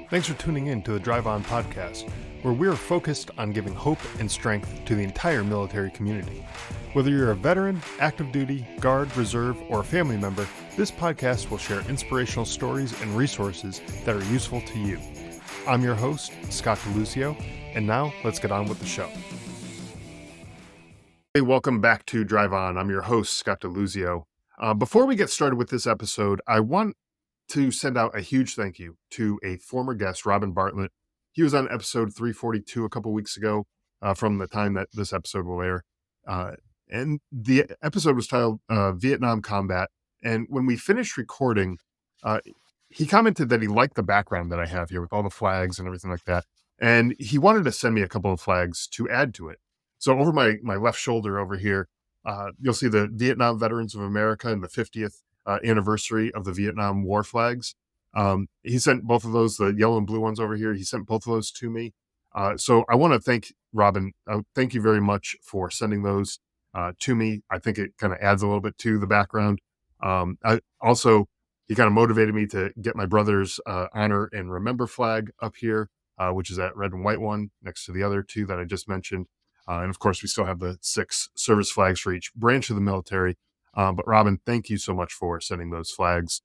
Thanks for tuning in to the Drive On podcast, where we're focused on giving hope and strength to the entire military community. Whether you're a veteran, active duty, guard, reserve, or a family member, this podcast will share inspirational stories and resources that are useful to you. I'm your host, Scott DeLuzio, and now let's get on with the show. Hey, welcome back to Drive On. I'm your host, Scott DeLuzio. Before we get started with this episode, I want to send out a huge thank you to a former guest, Robin Bartlett. He was on episode 342 a couple weeks ago, from the time that this episode will air. And the episode was titled Vietnam Combat. And when we finished recording, he commented that he liked the background that I have here with all the flags and everything like that. And he wanted to send me a couple of flags to add to it. So over my left shoulder over here, you'll see the Vietnam Veterans of America and the 50th anniversary of the Vietnam War flags. He sent both of those, the yellow and blue ones over here. He sent both of those to me. So I want to thank Robin. Thank you very much for sending those to me. I think it kind of adds a little bit to the background. He kind of motivated me to get my brother's honor and remember flag up here, which is that red and white one next to the other two that I just mentioned. And of course, we still have the 6 service flags for each branch of the military. But Robin, thank you so much for sending those flags.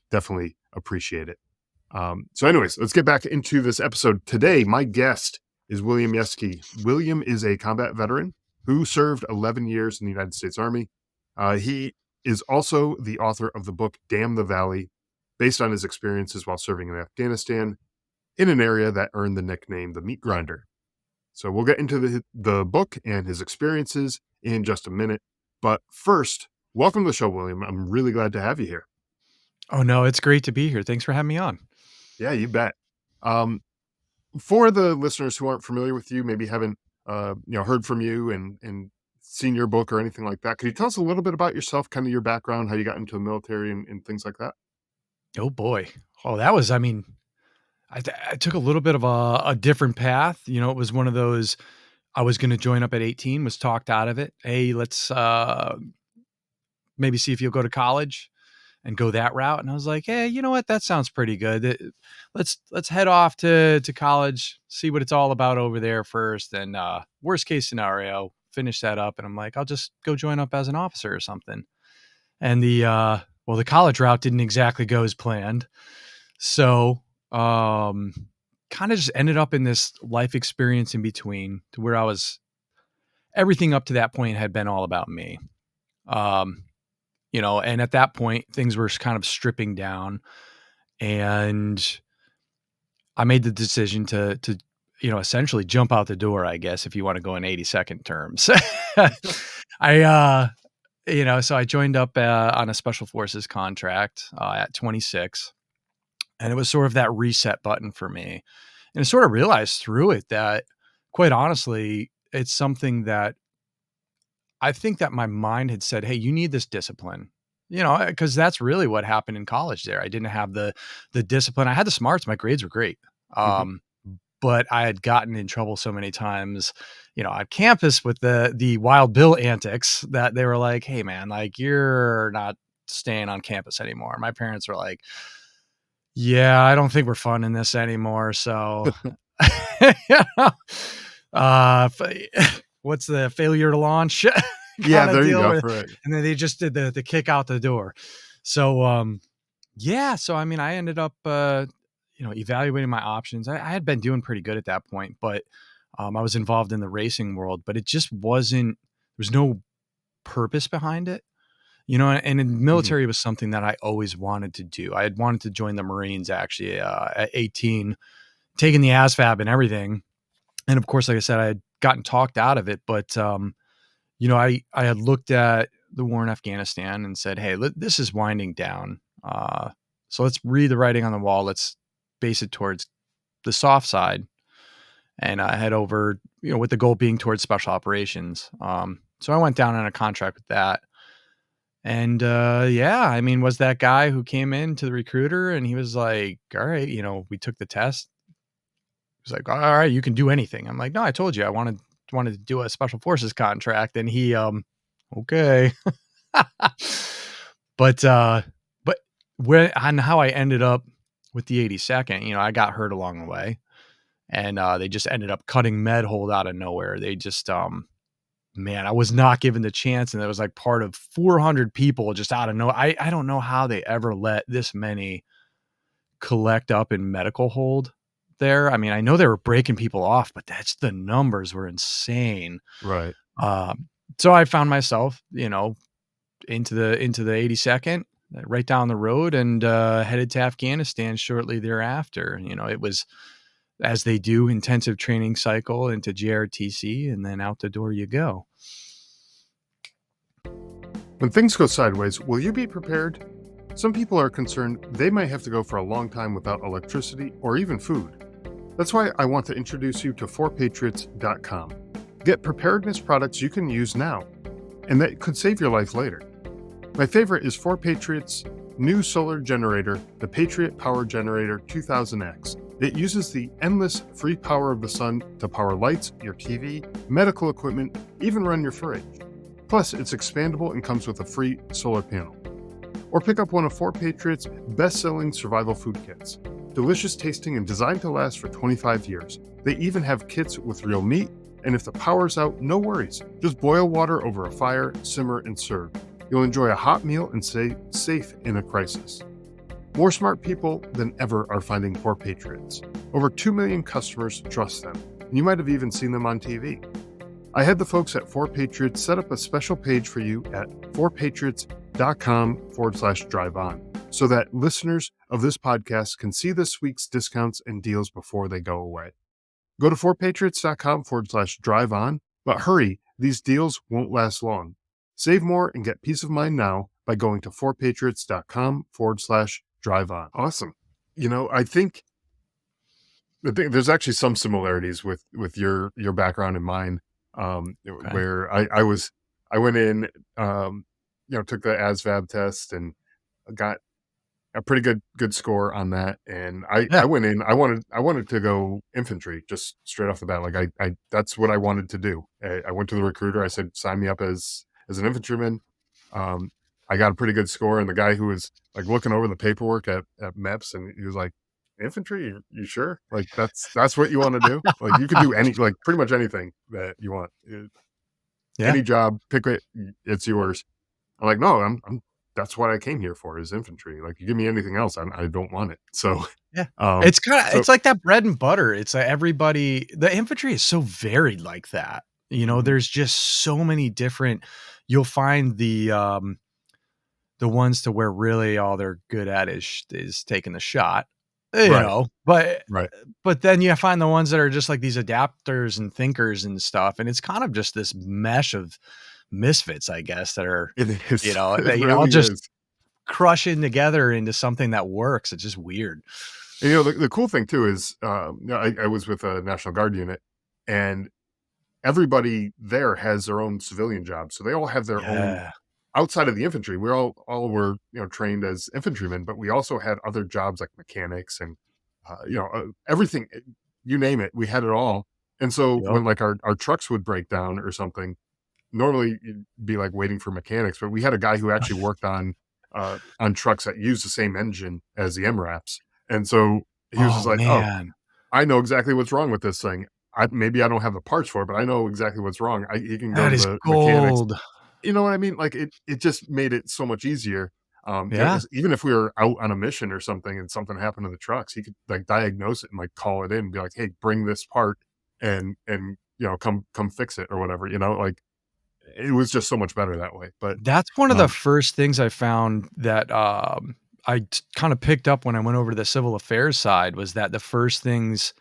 Definitely appreciate it. So anyways, let's get back into this episode. Today, my guest is William Yeske. William is a combat veteran who served 11 years in the United States Army. He is also the author of the book Damn the Valley, based on his experiences while serving in Afghanistan in an area that earned the nickname the Meat Grinder. So we'll get into the book and his experiences in just a minute. But first, welcome to the show, William. I'm really glad to have you here. Oh, no, it's great to be here. Thanks for having me on. Yeah, you bet. For the listeners who aren't familiar with you, maybe haven't heard from you and seen your book or anything like that, could you tell us a little bit about yourself, kind of your background, how you got into the military and things like that? Oh, boy. Oh, that was, I took a little bit of a different path. You know, it was one of those, I was going to join up at 18, was talked out of it. Hey, let's maybe see if you'll go to college and go that route. And I was like, hey, you know what? That sounds pretty good. Let's head off to college, see what it's all about over there first. And worst case scenario, finish that up. And I'm like, I'll just go join up as an officer or something. And the college route didn't exactly go as planned. So kind of just ended up in this life experience in between, to where everything up to that point had been all about me. And at that point things were kind of stripping down, and I made the decision to essentially jump out the door, I guess, if you want to go in 80-second terms. So I joined up on a special forces contract at 26. And it was sort of that reset button for me. And I sort of realized through it that, quite honestly, it's something that I think that my mind had said, hey, you need this discipline, because that's really what happened in college there. I didn't have the discipline. I had the smarts. My grades were great. But I had gotten in trouble so many times, on campus with the Wild Bill antics, that they were like, hey, man, like, you're not staying on campus anymore. My parents were like, yeah, I don't think we're funding this anymore. So, what's the failure to launch? Yeah, there you go. Right. And then they just did the kick out the door. So, I ended up, evaluating my options. I had been doing pretty good at that point, but I was involved in the racing world, but it just wasn't, there was no purpose behind it. And in the military was something that I always wanted to do. I had wanted to join the Marines actually at 18, taking the ASVAB and everything. And of course, like I said, I had gotten talked out of it. But, I had looked at the war in Afghanistan and said, hey, this is winding down. So let's read the writing on the wall. Let's base it towards the soft side and head over, with the goal being towards special operations. So I went down on a contract with that. And, was that guy who came in to the recruiter and he was like, all right, we took the test. He was like, all right, you can do anything. I'm like, no, I told you I wanted to do a special forces contract. And he, okay. But how I ended up with the 82nd, I got hurt along the way, and they just ended up cutting med hold out of nowhere. They just man, I was not given the chance, and it was like part of 400 people just out of no. I don't know how they ever let this many collect up in medical hold there. I mean, I know they were breaking people off, but that's the numbers were insane. Right. Um, so I found myself, into the 82nd, right down the road, and headed to Afghanistan shortly thereafter. It was, as they do, intensive training cycle into JRTC, and then out the door you go. When things go sideways, will you be prepared? Some people are concerned they might have to go for a long time without electricity or even food. That's why I want to introduce you to 4patriots.com. Get preparedness products you can use now, and that could save your life later. My favorite is 4Patriots' new solar generator, the Patriot Power Generator 2000X. It uses the endless free power of the sun to power lights, your TV, medical equipment, even run your fridge. Plus, it's expandable and comes with a free solar panel. Or pick up one of 4Patriots' best-selling survival food kits. Delicious tasting and designed to last for 25 years. They even have kits with real meat, and if the power's out, no worries. Just boil water over a fire, simmer, and serve. You'll enjoy a hot meal and stay safe in a crisis. More smart people than ever are finding 4Patriots. Over 2 million customers trust them, and you might have even seen them on TV. I had the folks at 4Patriots set up a special page for you at 4patriots.com/drive-on so that listeners of this podcast can see this week's discounts and deals before they go away. Go to 4patriots.com/drive-on, but hurry, these deals won't last long. Save more and get peace of mind now by going to 4patriots.com/drive-on. Awesome. I think there's actually some similarities with your background and mine. Okay. Where I went in, took the ASVAB test and got a pretty good score on that. And I Yeah. went in, I wanted to go infantry just straight off the bat. Like I that's what I wanted to do. I went to the recruiter. I said, sign me up as an infantryman. Um, I got a pretty good score, and the guy who was like looking over the paperwork at MEPS, and he was like, infantry, you sure? Like that's what you want to do? Like you could do like pretty much anything that you want. Yeah. Any job, pick it, it's yours. I'm like, no, I'm that's what I came here for, is infantry. Like you give me anything else, I don't want it. So, Yeah. um, It's kinda so it's like that bread and butter. It's like everybody the infantry is so varied like that. mhm, There's just so many different. You'll find the ones to where really all they're good at is taking the shot, right, but right. then you find the ones that are just like these adapters and thinkers and stuff, and it's kind of just this mesh of misfits, I guess, that are, It is. It they all really just is. crushing together into something that works. It's just weird. And the cool thing too is, I was with a National Guard unit, and everybody there has their own civilian job. So they all have their own Yeah. outside of the infantry. We all were, trained as infantrymen, but we also had other jobs like mechanics and everything, you name it, we had it all. And so Yep. when like our trucks would break down or something, normally you'd be like waiting for mechanics, but we had a guy who actually worked on trucks that use the same engine as the MRAPs. And so he was just Oh, like, "Oh, man. I know exactly what's wrong with this thing. Maybe I don't have the parts for it, but I know exactly what's wrong. He can go That to is the mechanics." gold. You know what I mean? Like it just made it so much easier. Yeah. Even if we were out on a mission or something and something happened to the trucks, he could like diagnose it and like call it in and be like, "Hey, bring this part and come fix it," or whatever. Like it was just so much better that way. But That's one of the um, first things I found that, I kinda picked up when I went over to the civil affairs side, was that the first things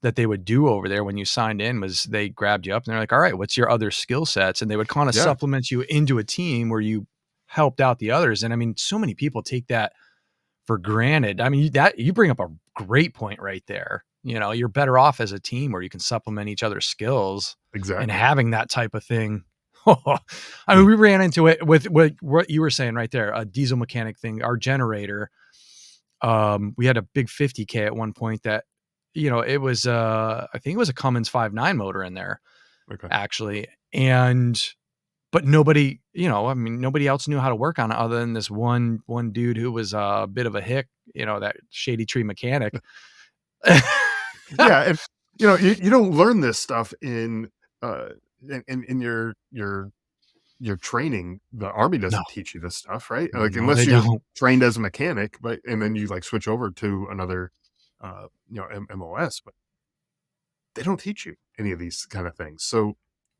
that they would do over there when you signed in was they grabbed you up and they're like, "All right, what's your other skill sets?" And they would kinda yeah, supplement you into a team where you helped out the others, and I mean, so many people take that for granted. I mean, you bring up a great point right there. You're better off as a team where you can supplement each other's skills, and exactly. having that type of thing. I mean, Mm, we ran into it with what you were saying right there, a diesel mechanic thing, our generator. We had a big 50K at one point that, it was, I think it was a Cummins 5.9 motor in there okay. actually. And but nobody, I mean, nobody else knew how to work on it other than this one dude who was a bit of a hick, that shady tree mechanic. Yeah, and, you don't learn this stuff uh, in your training. The Army No, doesn't teach you this stuff, right? Like, no, unless they you're don't. trained as a mechanic, but and then you, like, switch over to another, MOS, but they don't teach you any of these kind of things. So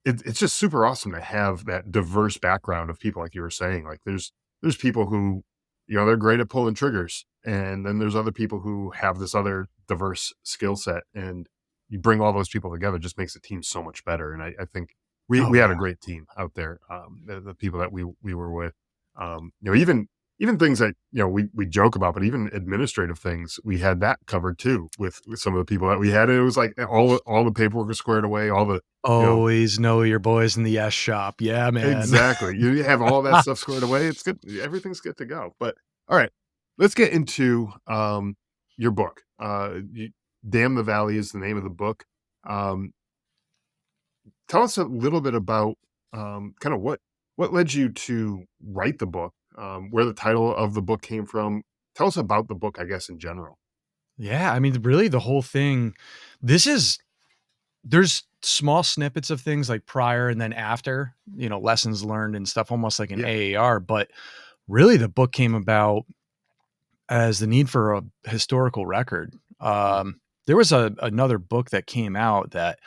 it's just super awesome to have that diverse background of people, like you were saying. Like there's people who, they're great at pulling triggers, and then there's other people who have this other diverse skill set, and you bring all those people together, just makes the team so much better. And I think Oh we had yeah. a great team out there. The people that we were with, even things that we joke about, but even administrative things, we had that covered too with some of the people that we had. And it was like all the paperwork was squared away, all the you know Always know your boys in the S shop. Yeah, man. exactly. You have all that stuff squared away. It's good. Everything's good to go. But all right, let's get into your book. Damn the Valley is the name of the book. Um, Tell us a little bit about kind of what led you to write the book, where the title of the book came from. Tell us about the book, I guess, in general. Yeah, I mean, really the whole thing, this is there's small snippets of things like prior and then after, lessons learned and stuff, almost like an Yeah. AAR, but really the book came about as the need for a historical record. Mhm. There was another book that came out that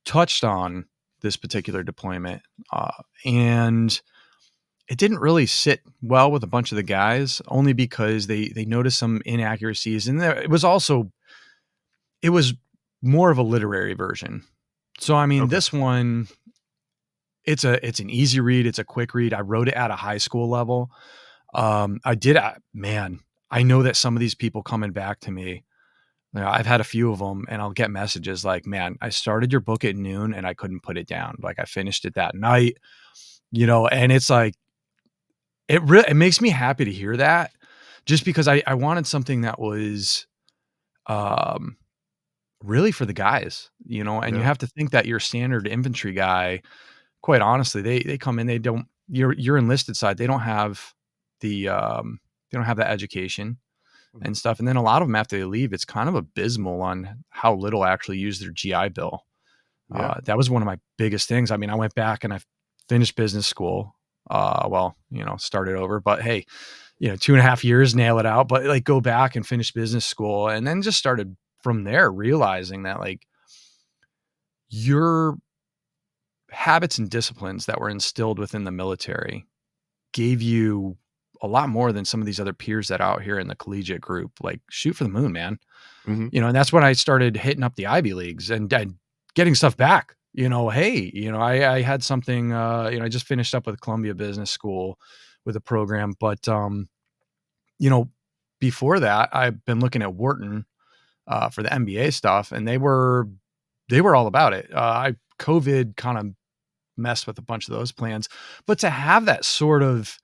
touched on this particular deployment, and it didn't really sit well with a bunch of the guys, only because they noticed some inaccuracies, and it was more of a literary version. So I mean, Okay. this one, it's an easy read, it's a quick read. I wrote it at a high school level. Man, I know that some of these people coming back to me, I've had a few of them, and I'll get messages like, "Man, I started your book at noon and I couldn't put it down. Like I finished it that night." And it's like it makes me happy to hear that, just because I wanted something that was um really for the guys, and you Yeah. have to think that your standard infantry guy, quite honestly, they come in, they don't your enlisted side, they don't have that education Mhm. and stuff, and then a lot of them after they leave, it's kind of abysmal on how little actually use their GI Bill. Yeah. That was one of my biggest things. I mean, I went back and I finished business school. Well, started over, but hey, 2.5 years, nail it out. But like go back and finish business school, and then just started from there, realizing that like your habits and disciplines that were instilled within the military gave you a lot more than some of these other peers that are out here in the collegiate group. Like shoot for the moon, man. Hmm. And that's when I started hitting up the Ivy Leagues and getting stuff back. Hey, I had something, I just finished up with Columbia Business School with a program, but you know, before that, I've been looking at Wharton for the MBA stuff, and they were all about it. I COVID kind of messed with a bunch of those plans, but to have that sort of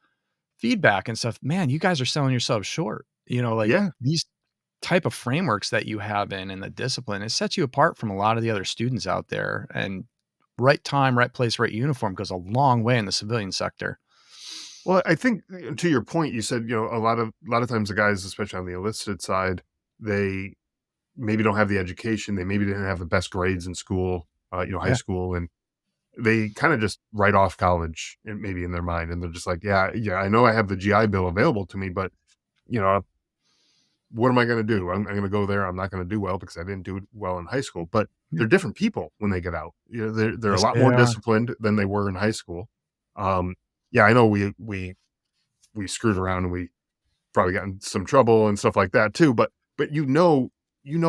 feedback and stuff, man, you guys are selling yourselves short. Like Yeah. these type of frameworks that you have in the discipline, it sets you apart from a lot of the other students out there. And right time, right place, right uniform goes a long way in the civilian sector. Well, I think to your point, you said, a lot of times the guys, especially on the enlisted side, they maybe don't have the education. They maybe didn't have the best grades in school, high Yeah. school, and they kind of just write off college maybe in their mind. And they're just like, yeah, yeah, I know I have the GI Bill available to me, but you know, what am I going to do? I'm going to go there. I'm not going to do well because I didn't do well in high school. But Yeah. they're different people when they get out. They're a Yes, lot they more are. disciplined than they were in high school. Um, yeah, I know we screwed around and we probably got in some trouble and stuff like that too. But you know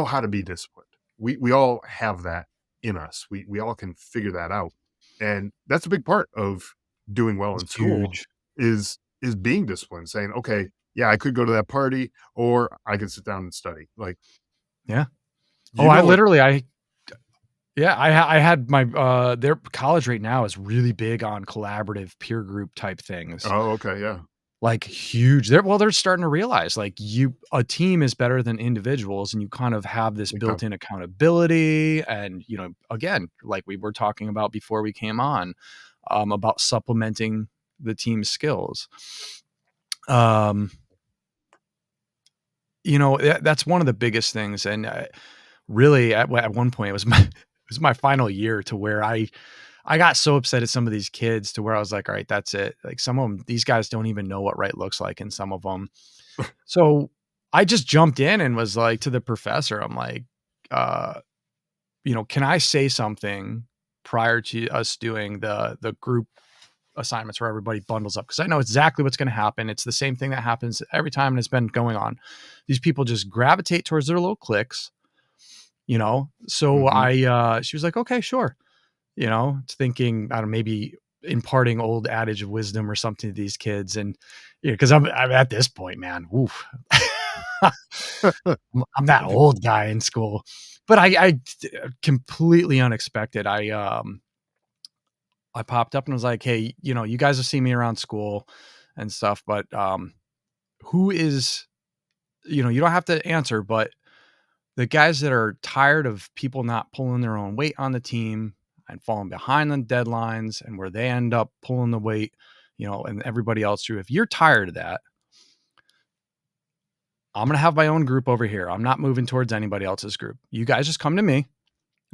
how to be disciplined. We all have that in us. We all can figure that out, and that's a big part of doing well in It's school huge. is being disciplined. Saying, okay, yeah, I could go to that party, or I could sit down and study. Like Yeah. Oh, you I know what? literally, yeah, I had my, their college right now is really big on collaborative peer group type things. Oh, okay, yeah, Like huge. They're starting to realize like a team is better than individuals, and you kind of have this big time. built-in accountability. And, again, like we were talking about before we came on, about supplementing the team's skills. Um, that's one of the biggest things. And really, at one point, it was my it was my final year to where I got so upset at some of these kids to where I was like, all right, that's it. Like some of them, these guys don't even know what right looks like in some of them. So I just jumped in and was like to the professor, I'm like, uh, can I say something prior to us doing the group assignments where everybody bundles up? Because I know exactly what's going to happen. It's the same thing that happens every time, and it's been going on. These people just gravitate towards their little cliques, So Hmm. she was like, okay, sure. It's thinking, I don't know, maybe imparting old adage of wisdom or something to these kids. And because I'm at this point, man, oof. I'm that old guy in school. But I completely unexpected. I popped up and was like, "Hey, you guys have seen me around school and stuff, but who is, you don't have to answer, but the guys that are tired of people not pulling their own weight on the team and falling behind on deadlines and where they end up pulling the weight, and everybody else through. If you're tired of that, I'm going to have my own group over here. I'm not moving towards anybody else's group. You guys just come to me.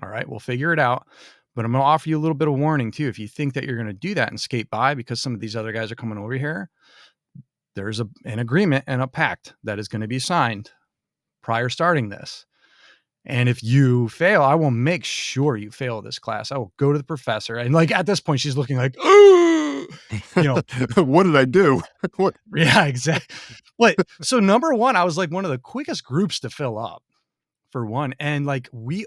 All right, we'll figure it out. But I'm going to offer you a little bit of warning too. If you think that you're going to do that and skate by because some of these other guys are coming over here, there's an agreement and a pact that is going to be signed prior starting this. And if you fail, I will make sure you fail this class. I will go to the professor. And like at this point, she's looking like, you know, What did I do? What? yeah, exactly. But so number one, I was like one of the quickest groups to fill up for one. And like we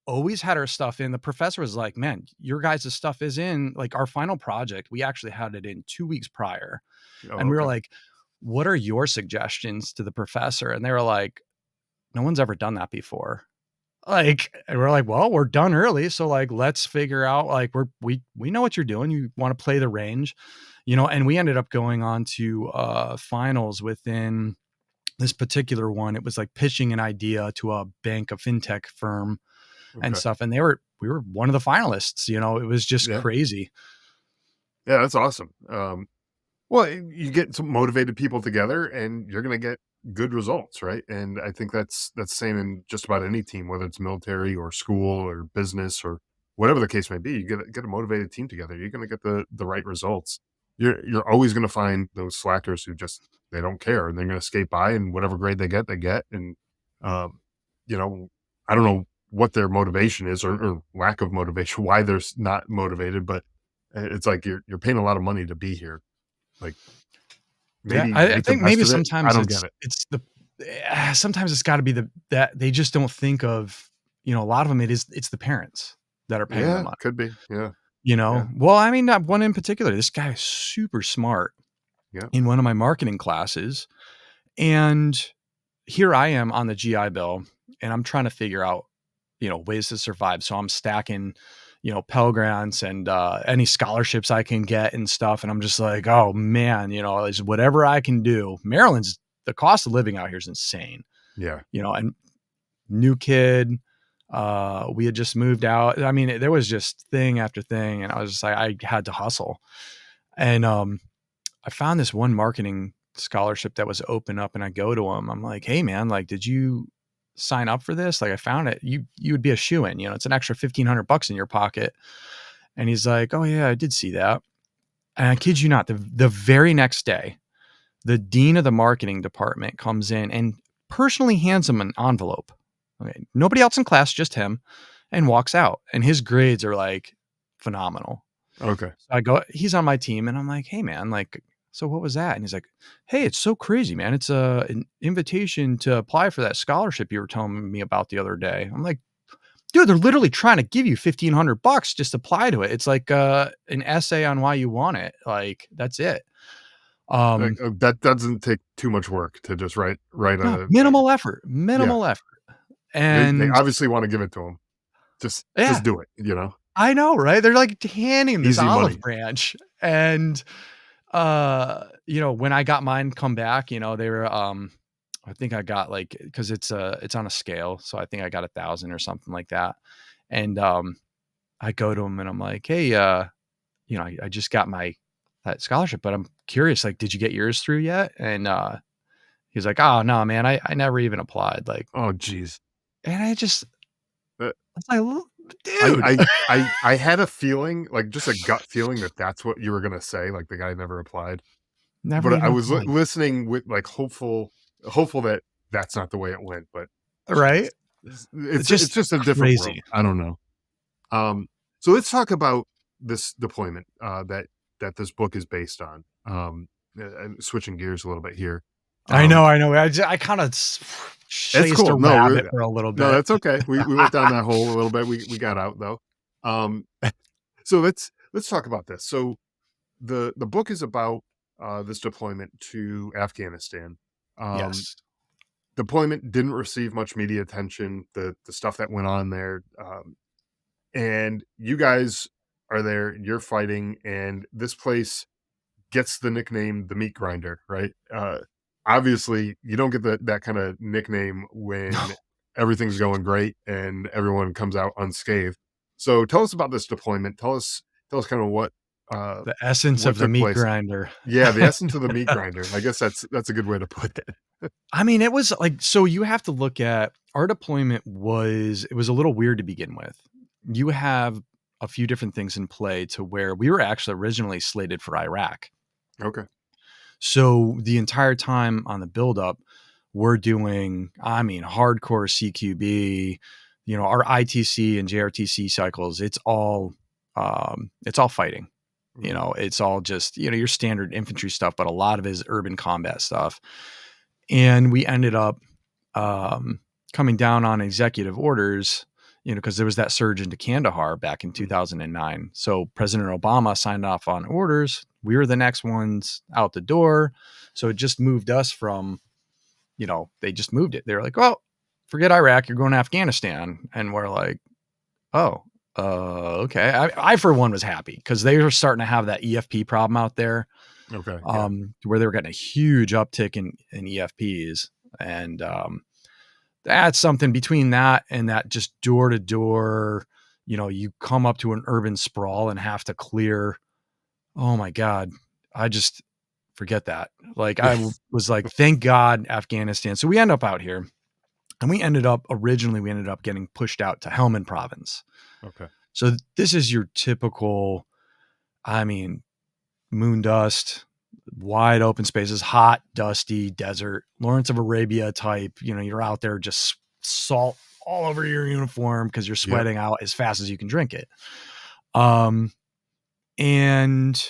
always had our stuff in. The professor was like, man, your guys' stuff is in. Like our final project, we actually had it in 2 weeks prior. Oh, And we were okay. like, what are your suggestions to the professor? And they were like, no one's ever done that before. Like, and we're like, well, we're done early. So like, let's figure out, like, we know what you're doing. You want to play the range, and we ended up going on to finals within this particular one. It was like pitching an idea to a bank, a fintech firm and Okay. stuff. And we were one of the finalists, it was just Yeah. crazy. Yeah, that's awesome. Well, you get some motivated people together and you're going to get good results, right? And I think that's the same in just about any team, whether it's military or school or business or whatever the case may be. You get a motivated team together, you're going to get the right results. You're always going to find those slackers who just they don't care and they're going to skate by and whatever grade they get. And um, you know, I don't know what their motivation is or lack of motivation, why they're not motivated, but it's like you're paying a lot of money to be here. Like, Yeah. maybe I make the think best maybe of it. I sometimes don't get it. sometimes it's gotta be that they just don't think of, a lot of them, it's the parents that are paying the Yeah, money, could be. Yeah, yeah, Well, I mean, that one in particular, this guy is super smart yeah. in one of my marketing classes. And here I am on the GI Bill and I'm trying to figure out, ways to survive. So I'm stacking, Pell Grants and any scholarships I can get and stuff. And I'm just like, oh man, it's whatever I can do. Maryland's the cost of living out here is insane, Yeah. and new kid. We had just moved out. I mean, there was just thing after thing, and I was just like, I had to hustle. And I found this one marketing scholarship that was open up and I go to him. I'm like, "Hey man, like did you sign up for this? Like I found it. You would be a shoe-in, it's an extra $1,500 in your pocket." And he's like, "Oh yeah, I did see that." And I kid you not, the very next day, the dean of the marketing department comes in and personally hands him an envelope. Okay, nobody else in class, just him, and walks out. And his grades are like phenomenal. Okay. So I go, he's on my team, and I'm like, "Hey, man, like, so what was that?" And he's like, "Hey, it's so crazy, man. It's an invitation to apply for that scholarship you were telling me about the other day." I'm like, "Dude, they're literally trying to give you $1,500. Just apply to it. It's like an essay on why you want it. Like, that's it." Like, Um, that doesn't take too much work to just write no, a minimal effort, yeah. minimal effort. They And obviously wanna give it to him. Just yeah, do it, you know? I know, right? They're like handing him this Easy olive money. branch. And when I got mine come back, they were I think I got like, because it's on a scale, so I think I got 1,000 or something like that. And I go to him and I'm like, "Hey, I just got that scholarship, but I'm curious, like, did you get yours through yet? And he's like, oh no, man, I never even applied. Like, Oh, geez. and Uh, I was like, I dude, I I had a feeling, like, just a gut feeling that that's what you were gonna say, like, the guy never applied. never But I even was applied. listening with, like, hopeful that that's not the way it went, but Right? jeez. It's It's just just a different world. crazy. I don't know. Um, so let's talk about this deployment, that this book is based on. And switching gears a little bit here. I Um, know, I know. I kind of it's chased a cool. No, rabbit for a little no, bit. that's okay. We went down that hole a little bit. We got out though. Um, so let's talk about this. So the book is about this deployment to Afghanistan. Um, Yes. Deployment didn't receive much media attention. The stuff that went on there, and you guys are there. You're fighting, and this place gets the nickname the meat grinder, right? Obviously, you don't get that kind of nickname when No, everything's going great and everyone comes out unscathed. So tell us about this deployment. Tell us kind of uh, the essence what of the took meat place. grinder. Yeah, the essence of the meat grinder. I guess that's a good way to put it. I mean, it was like, so you have to look at our deployment it was a little weird to begin with. You have a few different things in play to where we were actually originally slated for Iraq. Okay. So the entire time on the buildup, we're doing, I mean, hardcore CQB, our ITC and JRTC cycles. It's all fighting. Mhm. It's all just, your standard infantry stuff, but a lot of it is urban combat stuff. And we ended up um, coming down on executive orders, because there was that surge into Kandahar back in Mhm. 2009. So President Obama signed off on orders. We were the next ones out the door. So it just moved us from, they just moved it. They were like, well, forget Iraq, you're going to Afghanistan. And we're like, oh, okay. I for one was happy because they were starting to have that EFP problem out there, Okay. Yeah. where they were getting a huge uptick in EFPs. And that's something between that and that just door to door, you come up to an urban sprawl and have to clear. Oh my God. I just forget that. Like Yeah. was like, thank God Afghanistan. So we end up out here and originally we ended up getting pushed out to Helmand province. Okay. So this is your typical, I mean, moon dust, wide open spaces, hot, dusty desert, Lawrence of Arabia type. You're out there just salt all over your uniform because you're Yep. sweating out as fast as you can drink it. Um, and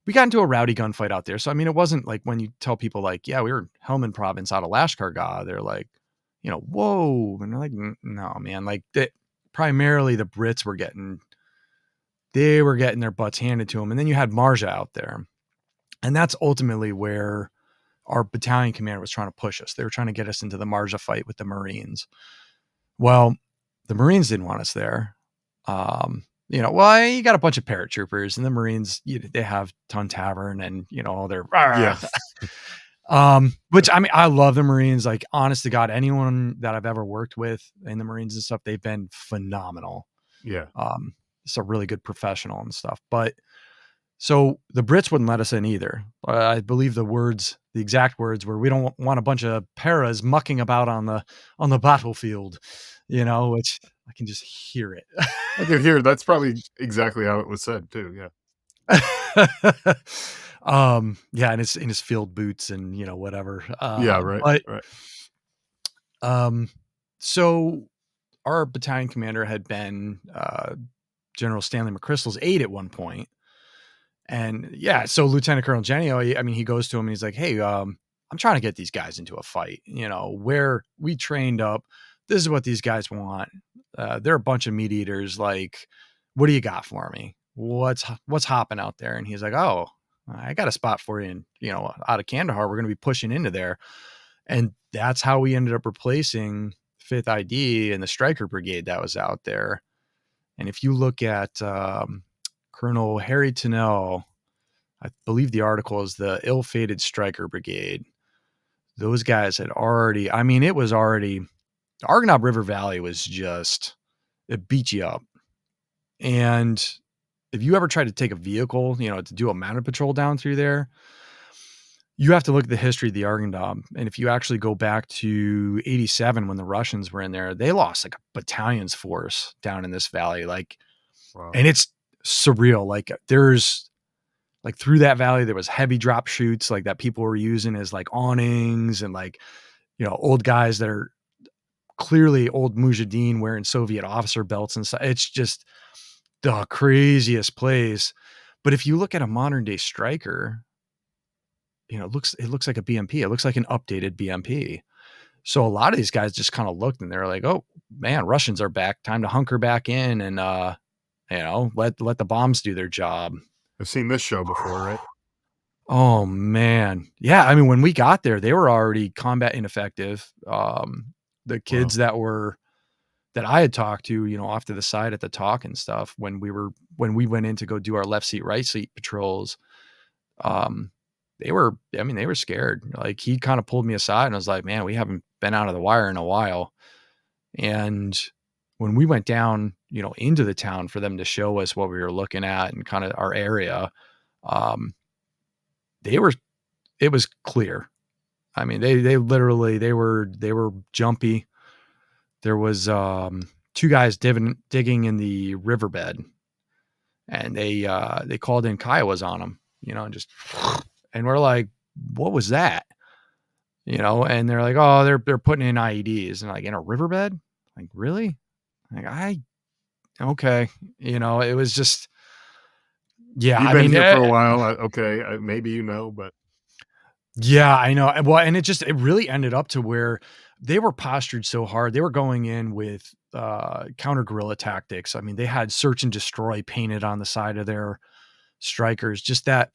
we got into a rowdy gunfight out there. So I mean, it wasn't like when you tell people like, yeah, we were in Helmand province out of Lashkar, they're like, whoa, and they're like, no, man, like that. Primarily, the Brits were getting their butts handed to them, and then you had Marja out there. And that's ultimately where our battalion commander was trying to push us. They were trying to get us into the Marja fight with the Marines. Well, the Marines didn't want us there. Well, you got a bunch of paratroopers and the Marines, they have Ton Tavern and, they're, Yeah. which I mean, I love the Marines. Like, honest to God, anyone that I've ever worked with in the Marines and stuff, they've been phenomenal. Yeah. It's a really good professional and stuff. But so the Brits wouldn't let us in either. I believe the exact words were, "We don't want a bunch of paras mucking about on the battlefield," which I can just hear it. I can hear that's probably exactly how it was said too. Yeah. Yeah, and it's in his field boots and whatever. Yeah. Right. But Right. um, so our battalion commander had been General Stanley McChrystal's aide at one point. And yeah, so Lieutenant Colonel Genio, I mean, he goes to him and he's like, "Hey, I'm trying to get these guys into a fight. Where we trained up. This is what these guys want. They're a bunch of meat eaters. Like, what do you got for me? What's hopping out there?" And he's like, "Oh, I got a spot for you. And out of Kandahar, we're going to be pushing into there." And that's how we ended up replacing Fifth ID and the Stryker Brigade that was out there. And if you look at Colonel Harry Tennell, I believe the article is the ill-fated Stryker Brigade. Those guys had already, I mean, it was already, the Argonaut River Valley was just, it beat you up. And if you ever try to take a vehicle, to do a mounted patrol down through there, you have to look at the history of the Argendom. And if you actually go back to 87 when the Russians were in there, they lost like a battalion's force down in this valley. Wow. And it's surreal. There's like through that valley, there was heavy drop chutes like that people were using as like awnings and old guys that are clearly old Mujahideen wearing Soviet officer belts and stuff. It's just the craziest place. But if you look at a modern day Striker, it looks like a BMP. It looks like an updated BMP. So a lot of these guys just kind of looked and they're like, "Oh man, Russians are back. Time to hunker back in and let the bombs do their job." I've seen this show before, right? Oh man. Yeah, I mean when we got there, they were already combat ineffective. The Wow. kids that I had talked to, off to the side at the talk and stuff when we went in to go do our left seat, right seat patrols, um, they were scared. Like he kind of pulled me aside and was like, "Man, we haven't been out of the wire in a while." And when we went down, into the town for them to show us what we were looking at and kind of our area, um, they were it was clear. I mean, they literally they were jumpy. There was two guys digging in the riverbed, and they called in Kiowas on them, and just and we're like, what was that? And they're like, oh, they're putting in IEDs, and like in a riverbed, like really? Like I okay, it was just yeah. You've I been mean, here for a while. Okay, maybe but yeah, I know. Well, and it really ended up to where they were postured so hard. They were going in with counter guerrilla tactics. I mean, they had search and destroy painted on the side of their strikers. Just that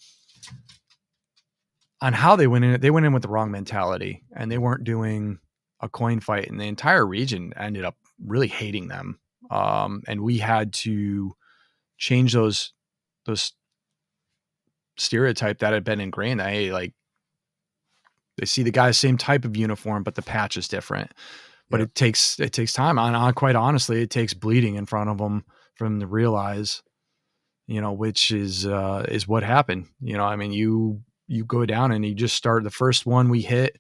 on how they went in with the wrong mentality and they weren't doing a coin fight. And the entire region ended up really hating them. And we had to change those stereotype that had been ingrained that hey, like they see the guy's same type of uniform, but the patch is different. But yeah, it takes time. On quite honestly, it takes bleeding in front of them for them to realize, which is what happened. I mean, you go down and you just start the first one we hit.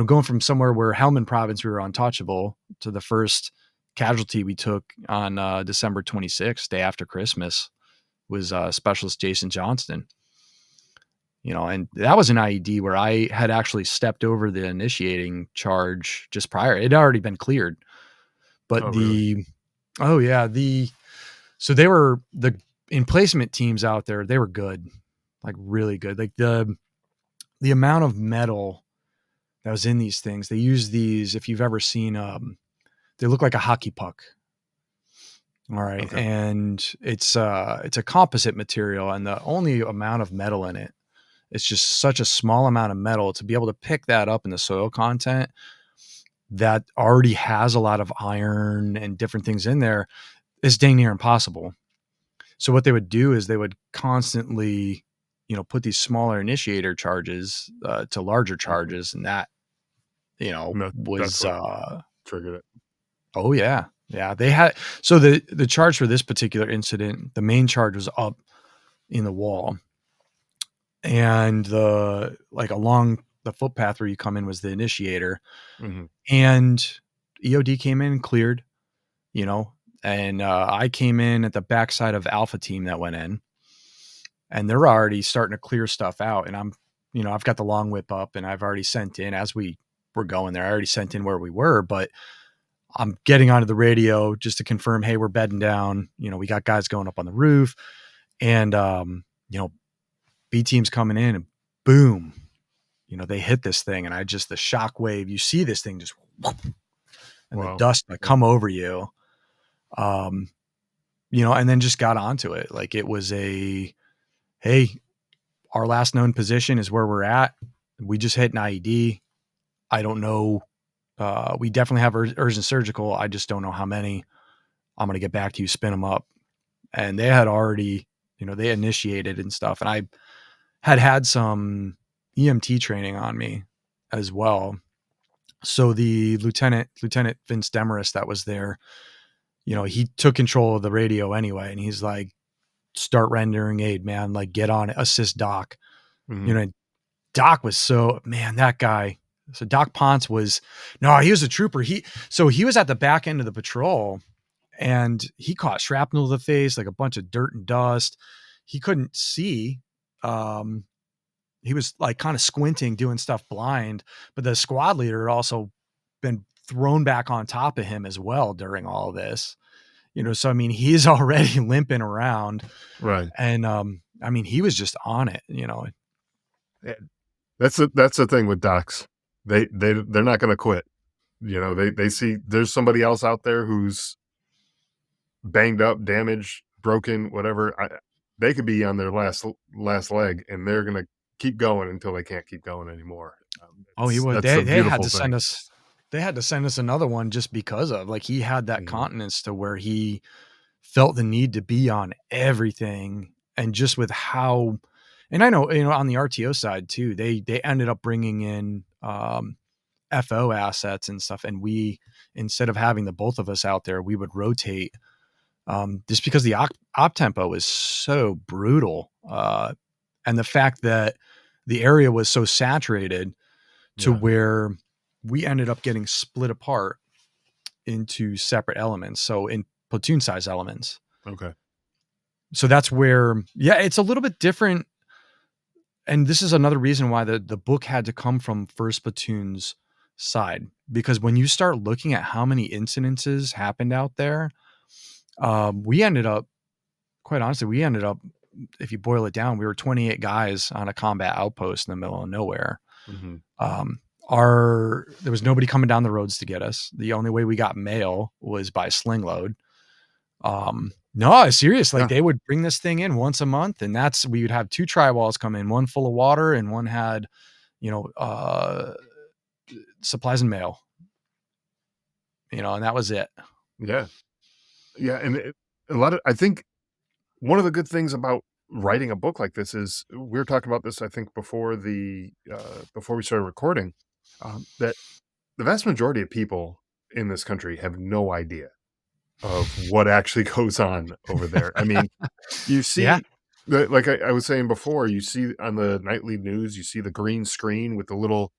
Going from somewhere where Helmand Province we were untouchable to the first casualty we took on December 26th, day after Christmas, was Specialist Jason Johnston. And that was an IED where I had actually stepped over the initiating charge just prior. It had already been cleared, but oh really? oh yeah, so they were the emplacement teams out there. They were good, like really good. Like the amount of metal that was in these things. They use these. If you've ever seen, they look like a hockey puck. All right, Okay. and it's a composite material, and the only amount of metal in it, it's just such a small amount of metal to be able to pick that up in the soil content that already has a lot of iron and different things in there is dang near impossible. So what they would do is they would constantly, put these smaller initiator charges to larger Mhm. charges, and that, And that's was what triggered it. oh yeah, yeah. They had so the charge for this particular incident, the main charge was up in the wall, and the like along the footpath where you come in was the initiator, Hmm. and EOD came in and cleared, you know, and I came in at the backside of Alpha team that went in, and they're already starting to clear stuff out, and I've got the long whip up, and I've already sent in as we were going there. I already sent in where we were, but I'm getting onto the radio just to confirm, hey, we're bedding down. We got guys going up on the roof, and B team's coming in, and boom, they hit this thing, and I just the shock wave. You see this thing just whoop, and the Wow. dust like Yeah. come over you, um, and then just got onto it. Like it was a hey, our last known position is where we're at. We just hit an IED. I don't know. We definitely have urgent surgical. I just don't know how many. I'm going to get back to you, spin them up. And they had already, they initiated and stuff. And I had some EMT training on me as well. So the Lieutenant Vince Demarest that was there, he took control of the radio anyway. And he's like, start rendering aid, man. Like, get on it, assist Doc. You Mhm. know, Doc was so man, that guy. So Doc Ponce was no, he was a trooper. He was at the back end of the patrol and he caught shrapnel to the face, like a bunch of dirt and dust. He couldn't see. Um, he was like kind of squinting, doing stuff blind, but the squad leader had also been thrown back on top of him as well during all of this. So I mean, he's already limping around Right. and I mean, he was just on it. Yeah. That's the thing with docs. They're not gonna quit. They see there's somebody else out there who's banged up, damaged, broken, whatever. They could be on their last leg, and they're gonna keep going until they can't keep going anymore. Oh, he was. That's a They had beautiful to send thing. us. They had to send us another one just because of like he had that Mhm. continence to where he felt the need to be on everything, and just with how, and I know on the RTO side too, they ended up bringing in FO assets and stuff, and we instead of having the both of us out there, we would rotate just because the op tempo is so brutal, and the fact that the area was so saturated to Yeah. where we ended up getting split apart into separate elements. So in platoon size elements. Okay. So that's where, yeah, it's a little bit different. And this is another reason why the book had to come from First Platoon's side, because when you start looking at how many incidences happened out there, we ended up, quite honestly, if you boil it down, we were 28 guys on a combat outpost in the middle of nowhere. Mhm. Um, there was nobody coming down the roads to get us. The only way we got mail was by sling load. No, serious. Like Yeah. they would bring this thing in once a month, and we would have two tri walls come in, one full of water and one had, you know, uh, supplies and mail. And that was it. Yeah. Yeah, and a lot of I think one of the good things about writing a book like this is we were talking about this, I think, before we started recording, that the vast majority of people in this country have no idea of what actually goes on over there. I mean, you Yeah, see like I was saying before, you see on the nightly news, you see the green screen with the little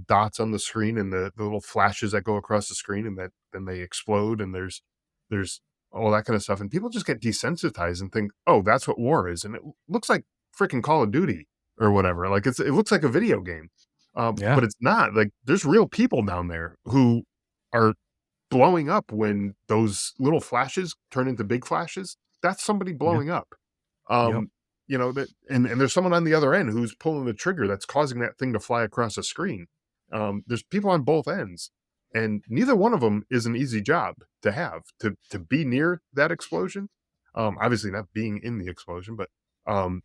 dots on the screen and the little flashes that go across the screen and that then they explode and there's all that kind of stuff. And people just get desensitized and think, oh, that's what war is. And it looks like freaking Call of Duty or whatever. Like it looks like a video game. yeah, But it's not. Like there's real people down there who are blowing up when those little flashes turn into big flashes. That's somebody yeah, blowing up. yep, That and there's someone on the other end who's pulling the trigger that's causing that thing to fly across the screen. There's people on both ends, and neither one of them is an easy job to have to be near that explosion. Obviously not being in the explosion, but um,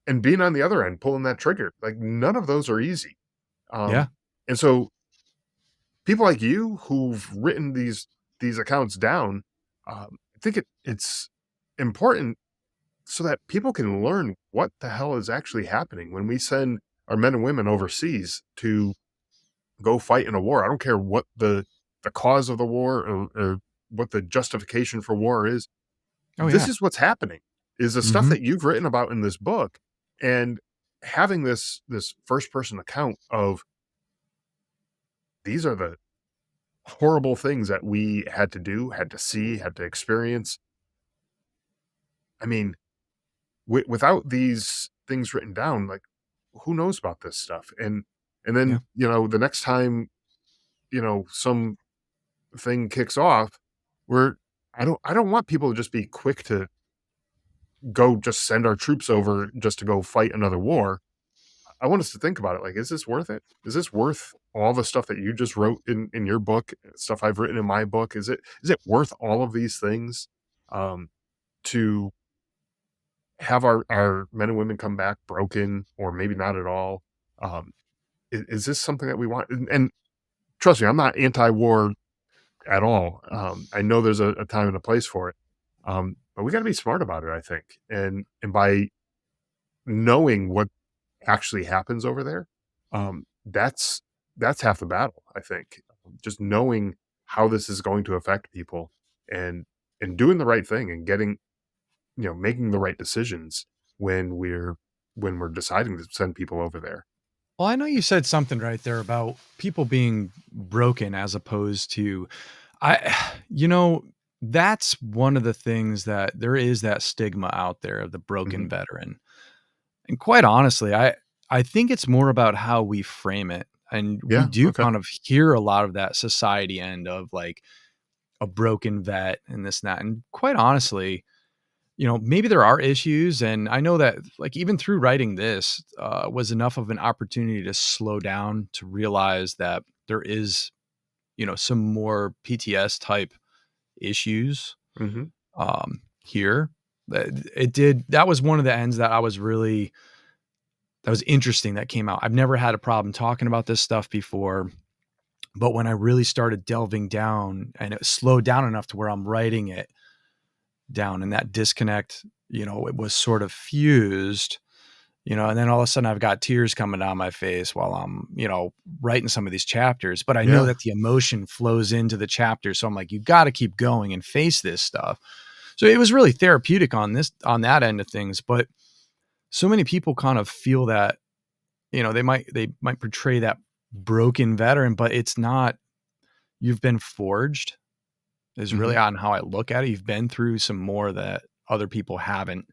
and being on the other end pulling that trigger. Like none of those are easy. yeah, And so people like you who've written these accounts down, I think it's important so that people can learn what the hell is actually happening when we send our men and women overseas to go fight in a war. I don't care what the cause of the war or what the justification for war is. oh This yeah, is what's happening. Is the stuff hmm, that you've written about in this book, and having this first person account of these are the horrible things that we had to do, had to see, had to experience. I mean, without these things written down, like who knows about this stuff? And yeah, then the next time some thing kicks off, where I don't want people to just be quick to go just send our troops over just to go fight another war. I want us to think about it. Like, is this worth it? Is this worth all the stuff that you just wrote in your book, stuff I've written in my book? Is it worth all of these things um, to have our men and women come back broken or maybe not at all? Um, is this something that we want? And trust me, I'm not anti-war at all. I know there's a time and a place for it, but we got to be smart about it. I think, and by knowing what actually happens over there, that's half the battle. I think just knowing how this is going to affect people and and doing the right thing and making the right decisions when we're deciding to send people over there. Well, I know you said something right there about people being broken as opposed to I you know, that's one of the things that there is that stigma out there of the Hmm. broken veteran. And quite honestly, I think it's more about how we frame it. And we Yeah. do Okay. kind of hear a lot of that society end of like a broken vet and this and that. And quite honestly, maybe there are issues. And I know that like even through writing this was enough of an opportunity to slow down to realize that there is, some more PTS type issues Hmm. here. That was one of the ends that was interesting that came out. I've never had a problem talking about this stuff before, but when I really started delving down and it slowed down enough to where I'm writing it down and that disconnect, it was sort of fused, and then all of a sudden I've got tears coming down my face while I'm, writing some of these chapters, but I know Yeah. that the emotion flows into the chapter. So I'm like, you got to keep going and face this stuff. So it was really therapeutic on that end of things, but so many people kind of feel that, they might portray that broken veteran, but it's not. You've been forged is really Hmm. on how I look at it. You've been through some more that other people haven't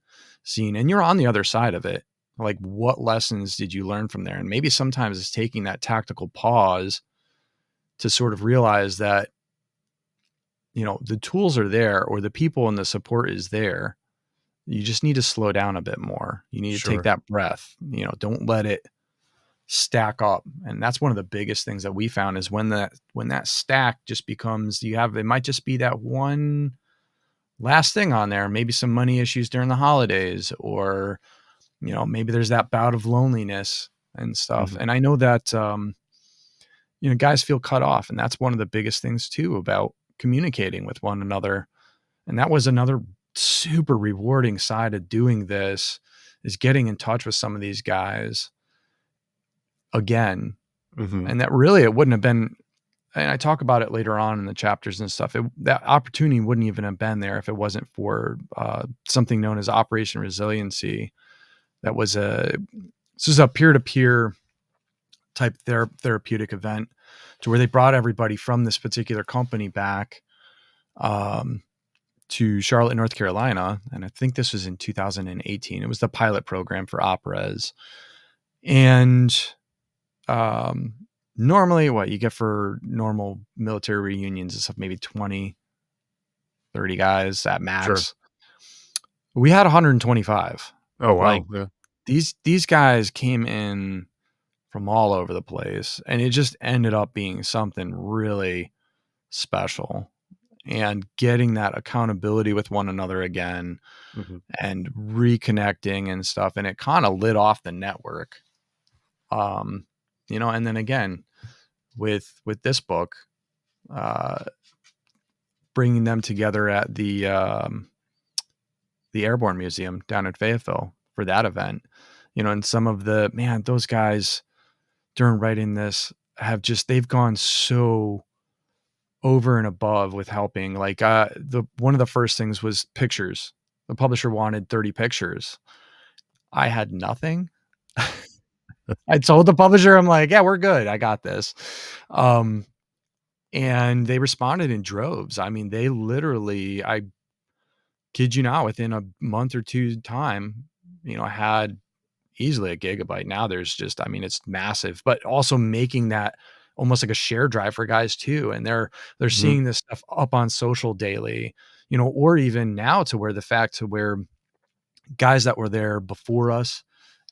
seen, and you're on the other side of it. Like, what lessons did you learn from there? And maybe sometimes it's taking that tactical pause to sort of realize that, the tools are there or the people and the support is there. You just need to slow down a bit more. You need to take Sure. that breath, don't let it stack up. And that's one of the biggest things that we found is when that stack just becomes it might just be that one last thing on there, maybe some money issues during the holidays, or maybe there's that bout of loneliness and stuff. Hmm. And I know that guys feel cut off, and that's one of the biggest things too about communicating with one another. And that was another super rewarding side of doing this, is getting in touch with some of these guys again. Hmm. And that really it wouldn't have been, and I talk about it later on in the chapters and stuff. That opportunity wouldn't even have been there if it wasn't for something known as Operation Resiliency. That was this is a peer to peer type therapeutic event to where they brought everybody from this particular company back um, to Charlotte, North Carolina, and I think this was in 2018. It was the pilot program for Operas, and um, normally what you get for normal military reunions is maybe 20, 30 guys at Sure. max. We had 125. Oh Like wow. Yeah. these guys came in from all over the place, and it just ended up being something really special. And getting that accountability with one another again Hmm. and reconnecting and stuff, and it kind of lit off the network. Um, and then again with this book, uh, bringing them together at the Airborne Museum down in Fayetteville for that event. And some of those guys during writing this they've gone so over and above with helping. Like the one of the first things was pictures. The publisher wanted 30 pictures. I had nothing. I told the publisher, I'm like, yeah, we're good. I got this. Um, and they responded in droves. I mean, they literally, I kid you not, within a month or two time, had easily a gigabyte. Now there's just, I mean, it's massive, but also making that almost like a share drive for guys too. And they're Hmm. seeing this stuff up on social daily, or even now to where the fact to where guys that were there before us,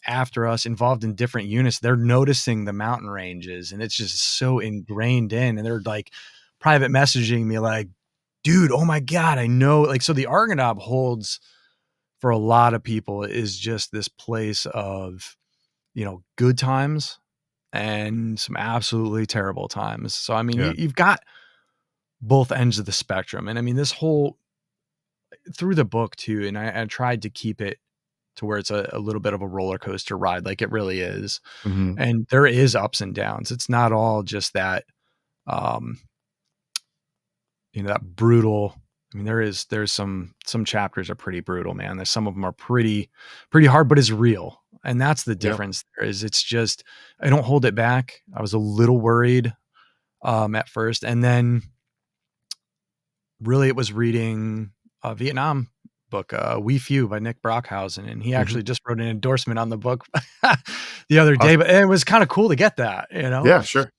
after us, involved in different units, they're noticing the mountain ranges and it's just so ingrained in. And they're like private messaging me like, dude, oh my God, I know. Like, so the Argonaut holds for a lot of people is just this place of, good times and some absolutely terrible times. So, I mean, Yeah. you've got both ends of the spectrum. And I mean, this whole through the book too, and I tried to keep it to where it's a little bit of a roller coaster ride, like it really is. Hmm. And there is ups and downs. It's not all just that, um, that brutal I mean, there's some chapters are pretty brutal, man. There's some of them are pretty hard, but it's real. And that's the Yeah. difference there is it's just I don't hold it back. I was a little worried at first. And then really it was reading a Vietnam book, We Few by Nick Brockhausen. And he Mhm. actually just wrote an endorsement on the book the other day. Awesome. But it was kind of cool to get that, you know? Yeah, sure.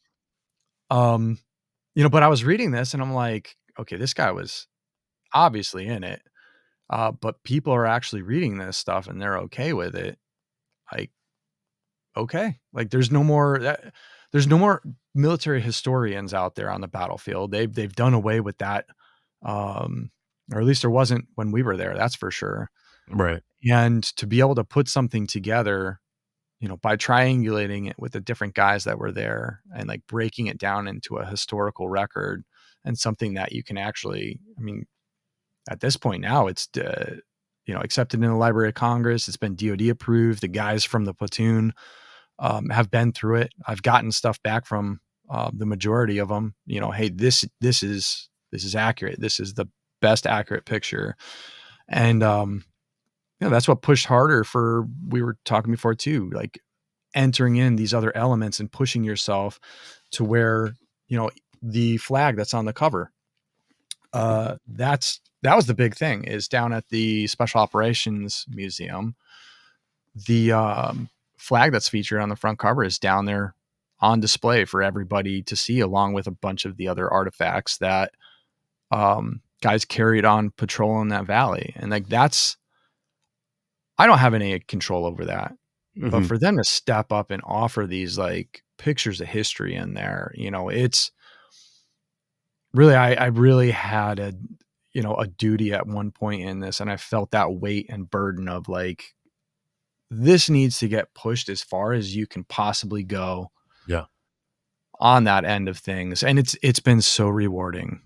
Um, but I was reading this and I'm like, okay, this guy was obviously in it. But people are actually reading this stuff and they're okay with it. Like, okay, like there's no more military historians out there on the battlefield. They've done away with that, um, or at least there wasn't when we were there. That's for sure. Right. And to be able to put something together, by triangulating it with the different guys that were there and like breaking it down into a historical record and something that you can actually, I mean, at this point now it's accepted in the Library of Congress. It's been DoD approved. The guys from the platoon have been through it. I've gotten stuff back from the majority of them. Hey, this is accurate. This is the best accurate picture, and that's what pushed harder for. We were talking before too, like entering in these other elements and pushing yourself to where the flag that's on the cover Mhm. that was the big thing is down at the Special Operations Museum. The flag that's featured on the front cover is down there on display for everybody to see, along with a bunch of the other artifacts that guys carried on patrol in that valley. And like I don't have any control over that, but Mhm. for them to step up and offer these like pictures of history in there, it's really I really had a duty at one point in this, and I felt that weight and burden of like this needs to get pushed as far as you can possibly go Yeah. on that end of things, and it's been so rewarding.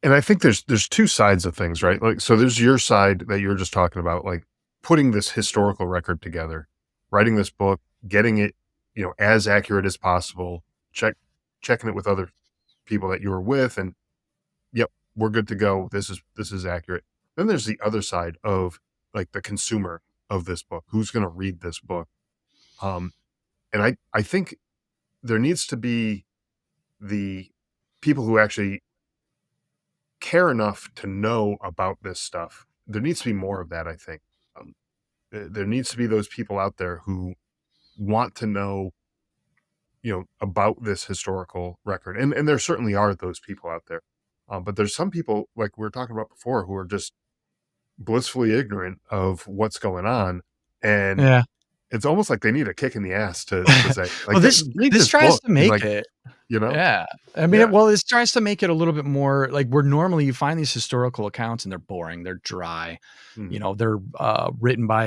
And I think there's two sides of things, right? Like, so there's your side that you were just talking about, like putting this historical record together, writing this book, getting it, as accurate as possible, checking it with other people that you were with, and yep, we're good to go. This is accurate. Then there's the other side of like the consumer of this book. Who's going to read this book? Um, and I think there needs to be the people who actually care enough to know about this stuff. There needs to be more of that, I think. There needs to be those people out there who want to know, about this historical record. And there certainly are those people out there. But there's some people, like we were talking about before, who are just blissfully ignorant of what's going on. And Yeah. it's almost like they need a kick in the ass to say, Well, like, read this this tries book. to And make like, it. you know, Yeah. I mean, yeah. this tries to make it a little bit more like where normally you find these historical accounts and they're boring, they're dry. Mhm. They're written by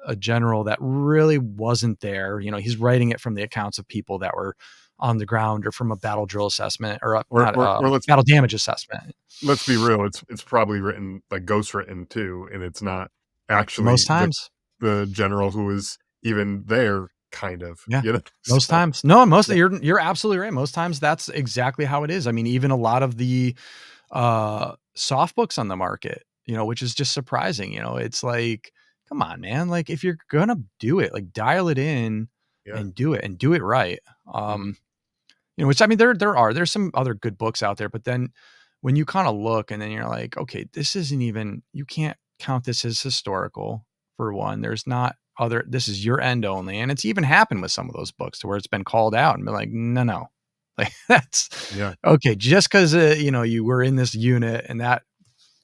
a general that really wasn't there. He's writing it from the accounts of people that were on the ground or from a battle drill assessment or Or, not or battle damage assessment. let's be real, it's probably written like ghost written too, and it's not Most actually times. the general who was even there, kind of, Yeah. Most So, times. No, yeah. you're absolutely right. Most times that's exactly how it is. I mean, even a lot of the soft books on the market, which is just surprising. It's like, come on, man. Like if you're gonna do it, like dial it in Yeah. and do it right. Mhm. Which I mean, there's some other good books out there, but then when you kind of look and then you're like, okay, this isn't even, you can't count this as historical for one. There's not other, this is your end only. And it's even happened with some of those books to where it's been called out and been like, no, like that's Yeah. okay. Just cause, you were in this unit and that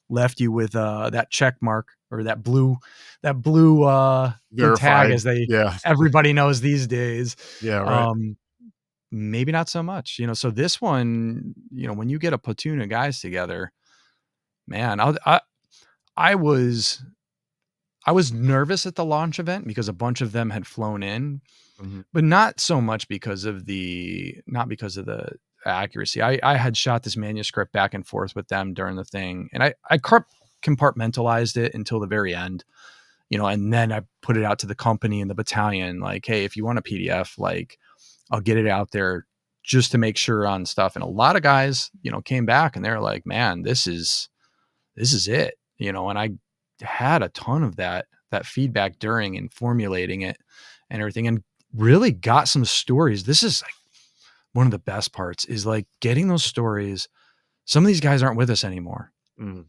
left you with, that check mark or that blue, tag Verified. as they, Yeah. everybody knows these days. Yeah, right. Um, Maybe not so much, so this one, when you get a platoon of guys together, man, I was I was nervous at the launch event because a bunch of them had flown in, Mhm. but not so much because of not because of the accuracy. I had shot this manuscript back and forth with them during the thing, and I compartmentalized it until the very end, and then I put it out to the company and the battalion, like, hey, if you want a PDF, like, I'll get it out there just to make sure on stuff. And a lot of guys, came back and they're like, man, this is it, and I had a ton of that feedback during and formulating it and everything, and really got some stories. This is like one of the best parts, is like getting those stories. Some of these guys aren't with us anymore. Mm.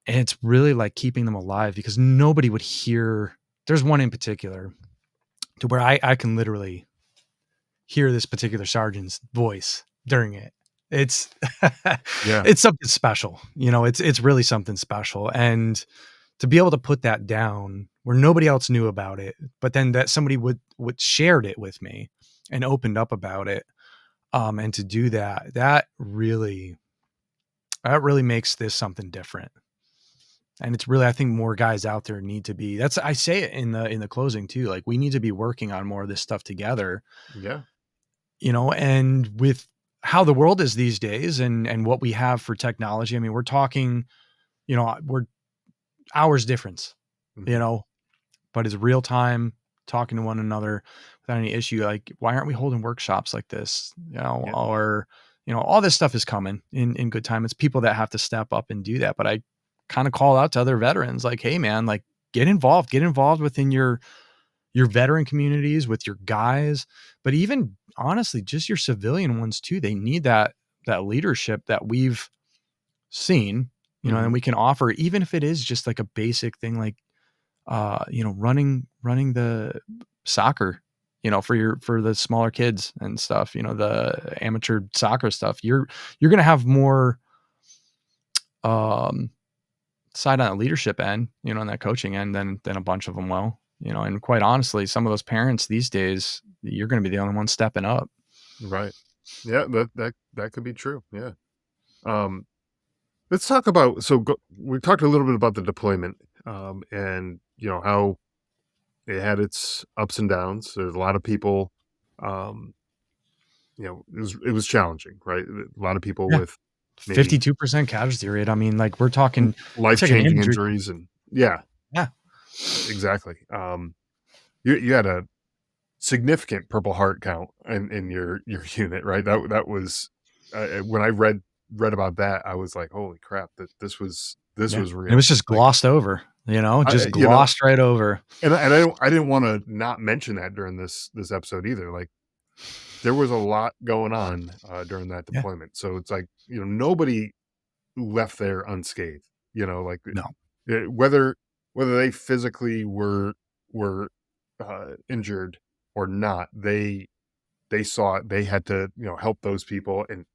And it's really like keeping them alive, because nobody would hear. There's one in particular to where I can literally hear this particular sergeant's voice during it. It's Yeah. it's something special. It's really something special. And to be able to put that down where nobody else knew about it, but then that somebody would shared it with me and opened up about it. And to do that really makes this something different. And it's really, I think more guys out there need to be, I say it in the closing too. Like, we need to be working on more of this stuff together, Yeah. and with how the world is these days, and what we have for technology. I mean, we're talking, we're hours difference, you Mhm. know, but it's real time talking to one another without any issue. Like, why aren't we holding workshops like this? Yeah. Or, all this stuff is coming in good time. It's people that have to step up and do that. But I kind of call out to other veterans, like, hey man, like, get involved within your veteran communities, with your guys, but even honestly, just your civilian ones too. They need that leadership that we've seen, and Mhm. we can offer, even if it is just like a basic thing, like running the soccer, for the smaller kids and stuff, the amateur soccer stuff. You're gonna have more um side on the leadership end, and that coaching end, than a bunch of them will, and quite honestly, some of those parents these days, you're gonna be the only one stepping up. Right. Yeah, that could be true. Yeah. Um, let's talk about, we talked a little bit about the deployment, and how it had its ups and downs. There's a lot of people, um, it was challenging, right? A lot of people Yeah. with maybe 52% casualty rate. I mean, like, we're talking, you take an life-changing infantry. injuries, and yeah, Yeah. exactly. You had a significant Purple Heart count in your unit, right? That was, when I read about that, I was like, "Holy crap! This Yeah. was And it was real." just Like, glossed over, just I you know, glossed right over. I didn't want to not mention that during this episode either. Like, there was a lot going on during that Yeah. deployment, so it's like, nobody left there unscathed. Like, No. whether they physically were injured or not, they saw it. They had to, help those people, and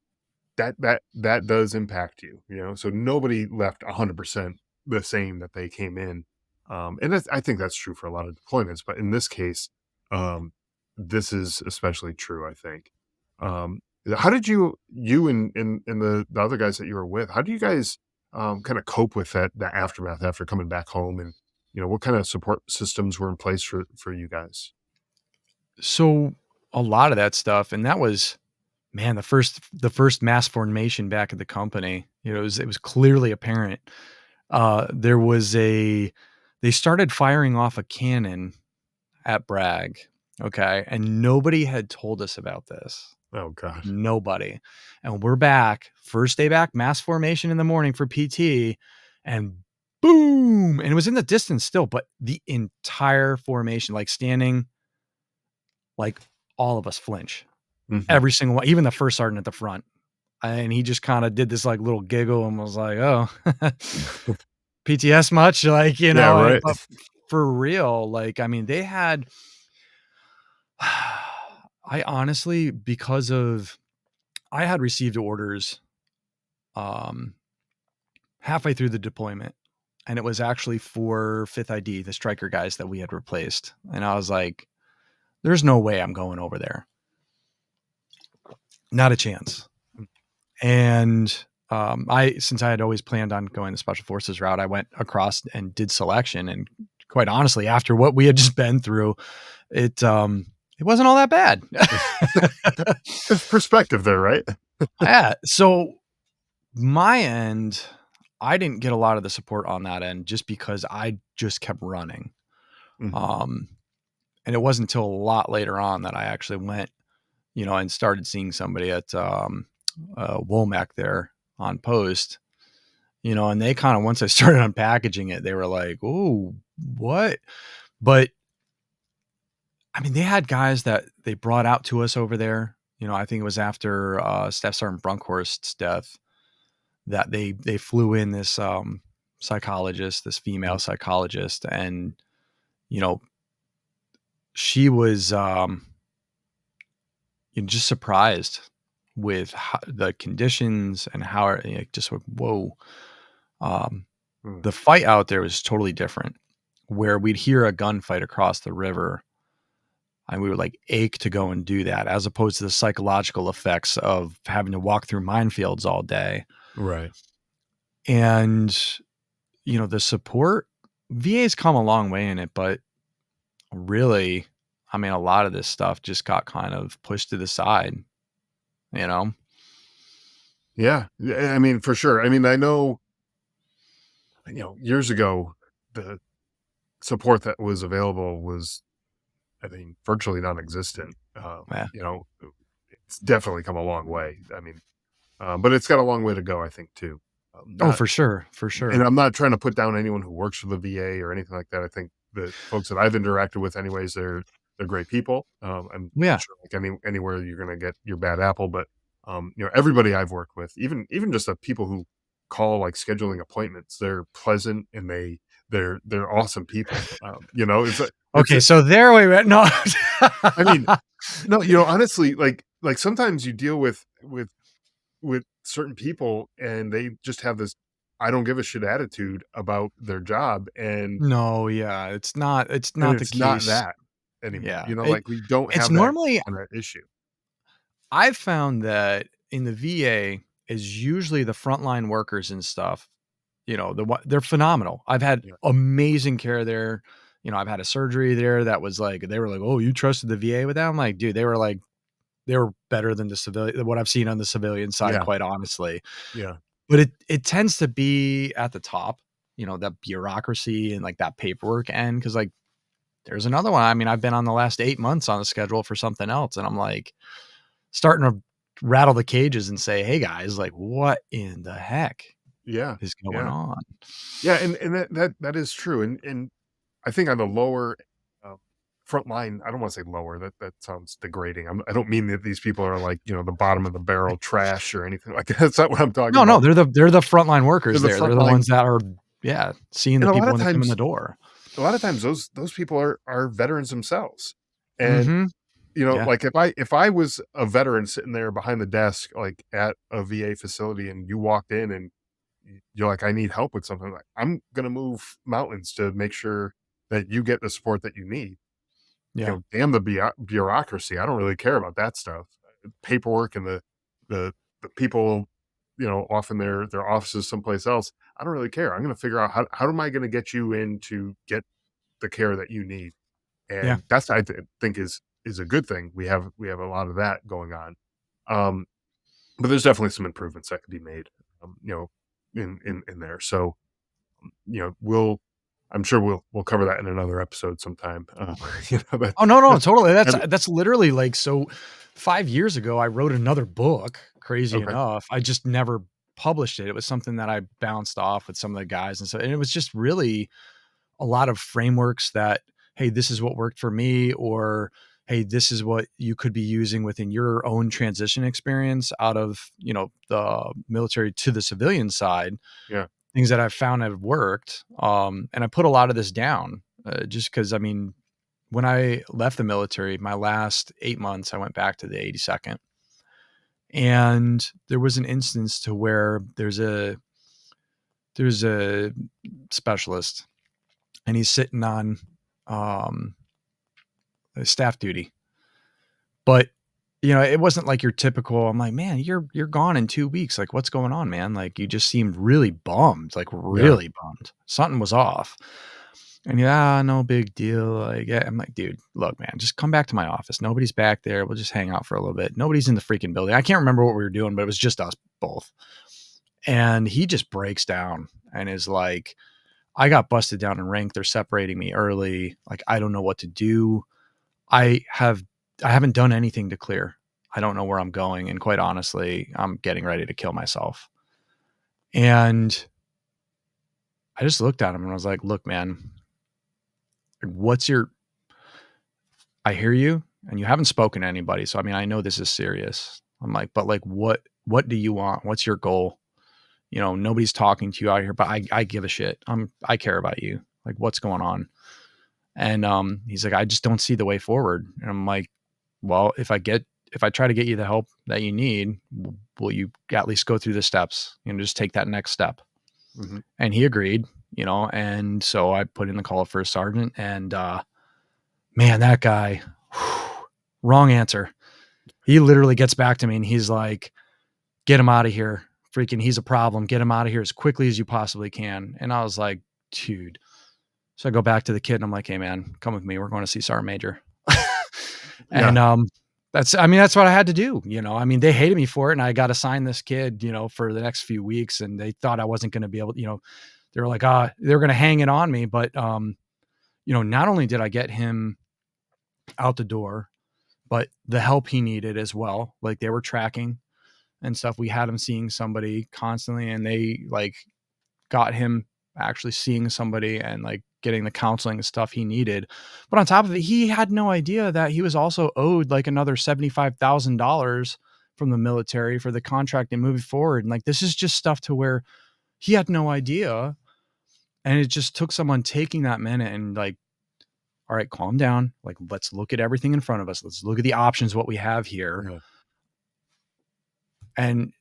that does impact you, so nobody left 100% the same that they came in. And I think that's true for a lot of deployments, but in this case, um, this is especially true, I think. um, how did and the other guys that you were with, how do you guys kind of cope with that aftermath after coming back home, and what kind of support systems were in place for you guys? So a lot of that stuff, and that was, man, the first mass formation back at the company, it was clearly apparent. There was they started firing off a cannon at Bragg. Okay. And nobody had told us about this. Oh god. Nobody. And we're back, first day back, mass formation in the morning for PT, and boom. And it was in the distance still, but the entire formation, like standing, like, all of us flinch. Hmm. Every single one, even the first sergeant at the front. And he just kind of did this like little giggle and was like, "Oh, PTS much?" Like, Yeah, right. but for real, like, I mean, they had, I honestly, because of, I had received orders um halfway through the deployment, and it was actually for 5th ID, the striker guys that we had replaced. And I was like, there's no way I'm going over there. Not a chance. And since I had always planned on going the special forces route, I went across and did selection. And quite honestly, after what we had just been through, it wasn't all that bad. There's perspective there, right? Yeah. So my end, I didn't get a lot of the support on that end, just because I just kept running. Mhm. Um, and it wasn't until a lot later on that I actually went, and started seeing somebody at Womack there on post, and they kind of, once I started unpackaging it, they were like, "Oh, what?" But I mean, they had guys that they brought out to us over there. I think it was after Staff Sergeant Brunkhorst's death that they flew in this psychologist, this female Mhm. psychologist, and you know, she was just surprised with the conditions and how just like, whoa. Um, Mm. the fight out there was totally different. Where we'd hear a gunfight across the river, and we would like ache to go and do that, as opposed to the psychological effects of having to walk through minefields all day. Right. And the support, VA's come a long way in it, but really, I mean, a lot of this stuff just got kind of pushed to the side, you know? Yeah. Yeah, I mean, for sure. I mean, I know, years ago, the support that was available was, I mean, virtually non-existent. Yeah. It's definitely come a long way. I mean, but it's got a long way to go, I think, too. Oh, Not for sure. For And sure. I'm not trying to put down anyone who works for the VA or anything like that. I think the folks that I've interacted with anyways, they're great people. I'm Yeah. sure like anywhere you're gonna get your bad apple, but everybody I've worked with, even just the people who call like scheduling appointments, they're pleasant and they're awesome people. It's Okay. So there we went. No. I mean, no, honestly, like sometimes you deal with certain people and they just have this I don't give a shit attitude about their job No. Yeah. It's and not the it's not case. that anymore. Yeah. Like we don't It's have that normally, kind of issue. I've found that in the VA is usually the frontline workers and stuff. They're phenomenal. I've had Yeah. amazing care there. I've had a surgery there that was like, they were like, "Oh, you trusted the VA with that?" I'm like, dude, they were better than the civilian, what I've seen on the civilian side, Yeah. quite honestly. Yeah. But it tends to be at the top, that bureaucracy and like that paperwork end. Cause like there's another one. I mean, I've been on the last 8 months on the schedule for something else. And I'm like starting to rattle the cages and say, "Hey guys, like what in the heck Yeah. is going Yeah. on?" Yeah. And that is true. And I think on the lower uh, front line, I don't want to say lower. That sounds degrading. I don't mean that these people are like the bottom of the barrel trash or anything like that. That's not what I'm talking No, no, about. they're the frontline They're workers the there. front They're the line, ones that are, yeah, seeing the and people when they come in the door. a lot of times those people are veterans themselves, and Mhm. Yeah. like if I was a veteran sitting there behind the desk like at a VA facility and you walked in and you're like, I need help with something, like I'm gonna move mountains to make sure that you get the support that you need. Yeah. Damn the bureaucracy. I don't really care about that stuff. Paperwork and the the people, off in their offices someplace else. I don't really care. I'm gonna figure out how am I gonna get you in to get the care that you need. Yeah. And that's think is a good thing. We have a lot of that going on. Um, but there's definitely some improvements that could be made, in there. So, we'll I'm sure we'll cover that in another episode sometime. Oh, no, no, That's totally. That's and that's literally like, so 5 years ago, I wrote another book, crazy okay. enough. I just never published it. It was something that I bounced off with some of the guys, and it was just really a lot of frameworks that, "Hey, this is what worked for me," or, "Hey, this is what you could be using within your own transition experience out of, the military to the civilian side." Yeah. Things that I've found have worked. And I put a lot of this down, just because, I mean, when I left the military, my last 8 months, I went back to the 82nd. And there was an instance to where there's a specialist, and he's sitting on um, staff duty. But it wasn't like your typical. I'm like, "Man, you're gone in 2 weeks. Like, what's going on, man? Like, you just seemed really bummed, like Yeah. really bummed. Something was off." And yeah, no big deal. Like, yeah, I'm like, "Dude, look, man, just come back to my office. Nobody's back there. We'll just hang out for a little bit. Nobody's in the freaking building." I can't remember what we were doing, but it was just us both. And he just breaks down and is like, "I got busted down in rank. They're separating me early. Like, I don't know what to do. I have I haven't done anything to clear. I don't know where I'm going, and quite honestly, I'm getting ready to kill myself." And I just looked at him and I was like, "Look, man, what's your I hear you, and you haven't spoken to anybody, so, I mean, I know this is serious." I'm like, "But, like, what do you want? What's your goal? You know, nobody's talking to you out here, but I give a shit. I care about you. Like, what's going on?" And, he's like, "I just don't see the way forward." And I'm like, "Well, if I try to get you the help that you need, will you at least go through the steps, you know, just take that next step?" Mhm. And he agreed, and so I put in the call for a sergeant, and, man, that guy, wrong answer. He literally gets back to me and he's like, "Get him out of here. Freaking, he's a problem. Get him out of here as quickly as you possibly can." And I was like, "Dude." So I go back to the kid and I'm like, "Hey man, come with me. We're going to see Sergeant Major." And Yeah. that's what I had to do. I mean, they hated me for it, and I got assigned this kid, for the next few weeks, and they thought I wasn't going to be able, they were like, they were going to hang it on me. But, not only did I get him out the door, but the help he needed as well. Like, they were tracking and stuff. We had him seeing somebody constantly, and they like got him actually seeing somebody and like getting the counseling and stuff he needed. But on top of it, he had no idea that he was also owed like another $75,000 from the military for the contract and moving forward. And like, this is just stuff to where he had no idea. And it just took someone taking that minute and like, all right, calm down. Like, let's look at everything in front of us. Let's look at the options, what we have here. Yeah. And,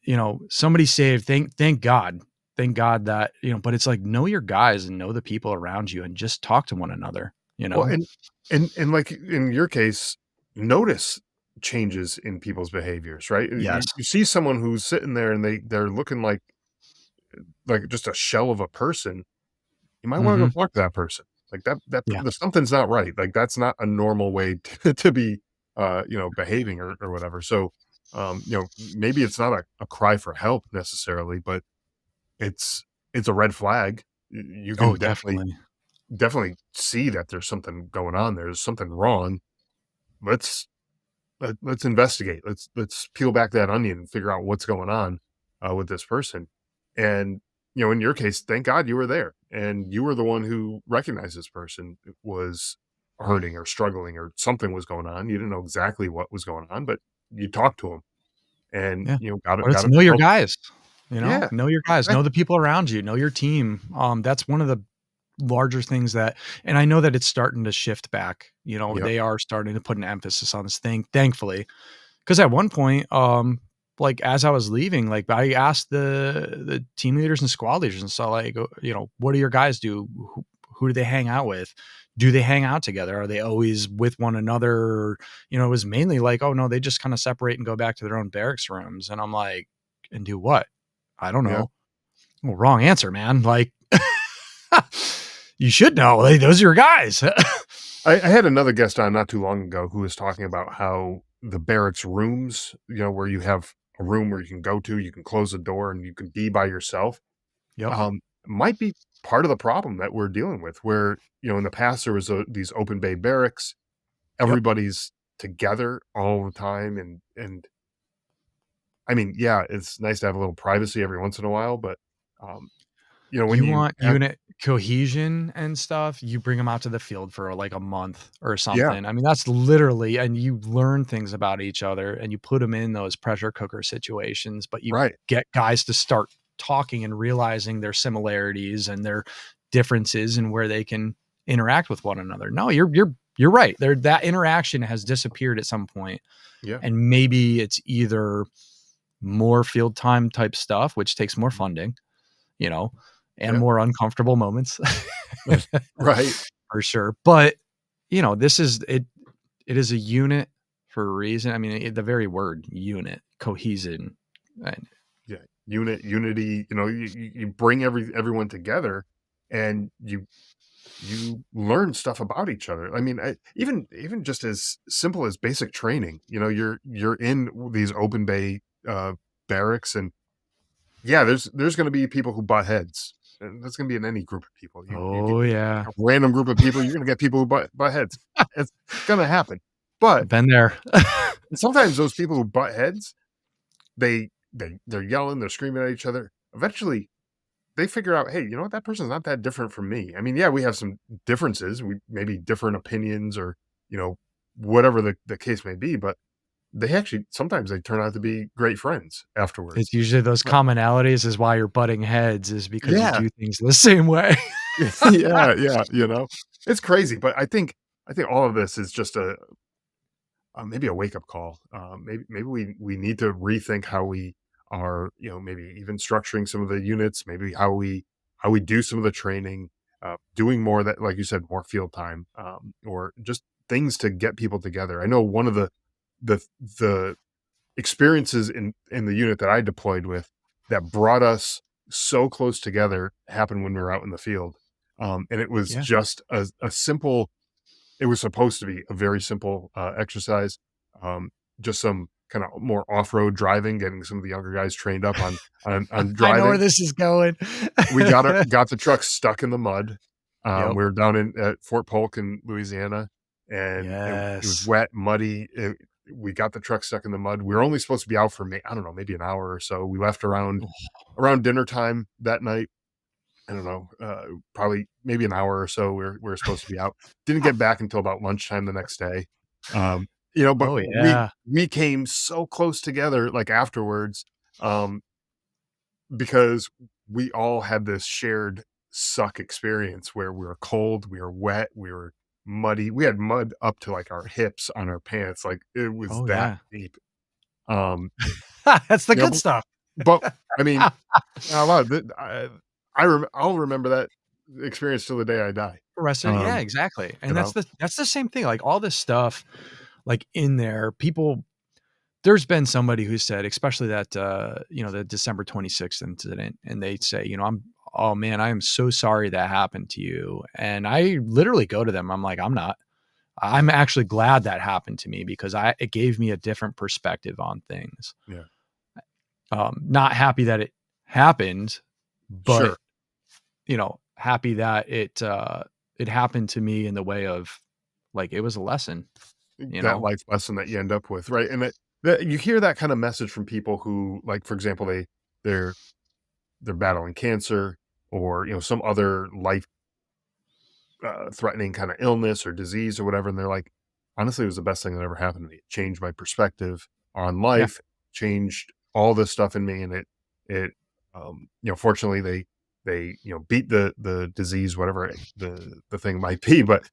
somebody saved, thank God. Thank God that, but it's like, know your guys and know the people around you and just talk to one another, you Well, know? and like in your case, notice changes in people's behaviors, right? Yes. You see someone who's sitting there and they're looking like just a shell of a person. You might wanna go Mhm. talk to that person. Like Yeah. the something's not right. Like that's not a normal way to be behaving or whatever. So maybe it's not a cry for help necessarily, but it's it's a red flag. You Oh, can definitely. definitely see that there's something going on there. There's something wrong. Let's let's investigate. Let's peel back that onion and figure out what's going on with this person. And in your case, thank God you were there, and you were the one who recognized this person was hurting or struggling or something was going on. You didn't know exactly what was going on, but you talked to him, and Yeah. But it's got it know to your help. guys, Yeah, know your guys, know the exactly. people around you, know your team. That's one of the larger things that, and I know that it's starting to shift back, Yep. they are starting to put an emphasis on this thing, thankfully. 'Cause at one point, like, as I was leaving, like, I asked the team leaders and squad leaders and so, like, "What do your guys do? Who do they hang out with? Do they hang out together? Are they always with one another?" It was mainly like, "Oh, no, they just kinda separate and go back to their own barracks rooms." And I'm like, "And do what?" "I don't Yeah. know." Well, wrong answer, man. Like, you should know. Like, those are your guys. I had another guest on not too long ago who was talking about how the barracks rooms, where you have a room where you can go to, you can close the door and you can be by yourself, Yep. might be part of the problem that we're dealing with. Where, in the past there was these open bay barracks, Yep. everybody's together all the time, and I mean, yeah, it's nice to have a little privacy every once in a while, but um, when You you want have unit cohesion and stuff, you bring them out to the field for, like, a month or yeah, something. I mean, that's literally, and you learn things about each other, and you put them in those pressure cooker situations, but you right, get guys to start talking and realizing their similarities and their differences and where they can interact with one another. No, you're right. There, that interaction has disappeared at some point, yeah, and maybe it's either more field time type stuff, which takes more funding, you know, and yeah, more uncomfortable moments right, for sure. But, this is it. It is a unit for a reason. I mean, the very word unit, cohesion. And yeah, unity. You bring everyone together, and you learn stuff about each other. I mean, even just as simple as basic training. You're in these open bay barracks, and yeah, there's going to be people who butt heads, and that's going to be in any group of people. You get oh yeah, a random group of people, you're going to get people who butt heads. It's going to happen, but been there. And sometimes those people who butt heads, they're yelling, they're screaming at each other. Eventually, they figure out, hey, you know what? That person's not that different from me. I mean, yeah, we have some differences, we maybe different opinions, or you know, whatever the case may be, but they actually sometimes they turn out to be great friends It's afterwards. usually those But commonalities is why you're butting heads is because you yeah, do things the same way. yeah, yeah, it's crazy. But I think all of this is just maybe a wake up call. Maybe we need to rethink how we are, maybe even structuring some of the units, maybe how we do some of the training, doing more that, like you said, more field time, or just things to get people together. I know one of the the experiences in the unit that I deployed with that brought us so close together happened when we were out in the field. And it was Yeah. just a simple, it was supposed to be a very simple exercise, um, just some kind of more off-road driving, getting some of the younger guys trained up on I know where driving. this is going. We got the truck stuck in the mud. Yep. We were down in at Fort Polk in Louisiana, and it was Yes. wet, muddy. We got the truck stuck in the mud. We were only supposed to be out for I don't know, maybe an hour or so. We left around dinner time that night. I don't know, probably maybe an hour or so. We are supposed to be out. Didn't get back until about lunchtime the next day. But Oh, we yeah. we came so close together, like afterwards, um, because we all had this shared suck experience where we were cold, we were wet, we were muddy. We had mud up to like our hips on our pants, like it was Oh, that yeah. deep. Um, That's the you know, good but, stuff. but I mean, I'll remember that experience till the day I die. Yeah, Um, exactly, you and know? that's the same thing, like, all this stuff, like, in there, people there's been somebody who said, especially that, the December 26th incident, and they'd say, "Oh, man, I am so sorry that happened to you," and I literally go to them, I'm like, "I'm not. I'm actually glad that happened to me because I it gave me a different perspective on things." Yeah. Not happy that it happened, but, Sure. happy that it happened to me in the way of, like, it was a lesson, you That know? life lesson that you end up with, right? And that you hear that kind of message from people who, like, for example, they're they're battling cancer, or, some other life threatening kind of illness or disease or whatever. And they're like, honestly, it was the best thing that ever happened to me. It changed my perspective on Yeah, life, changed all this stuff in me. And fortunately they, beat the disease, whatever the thing might be. But,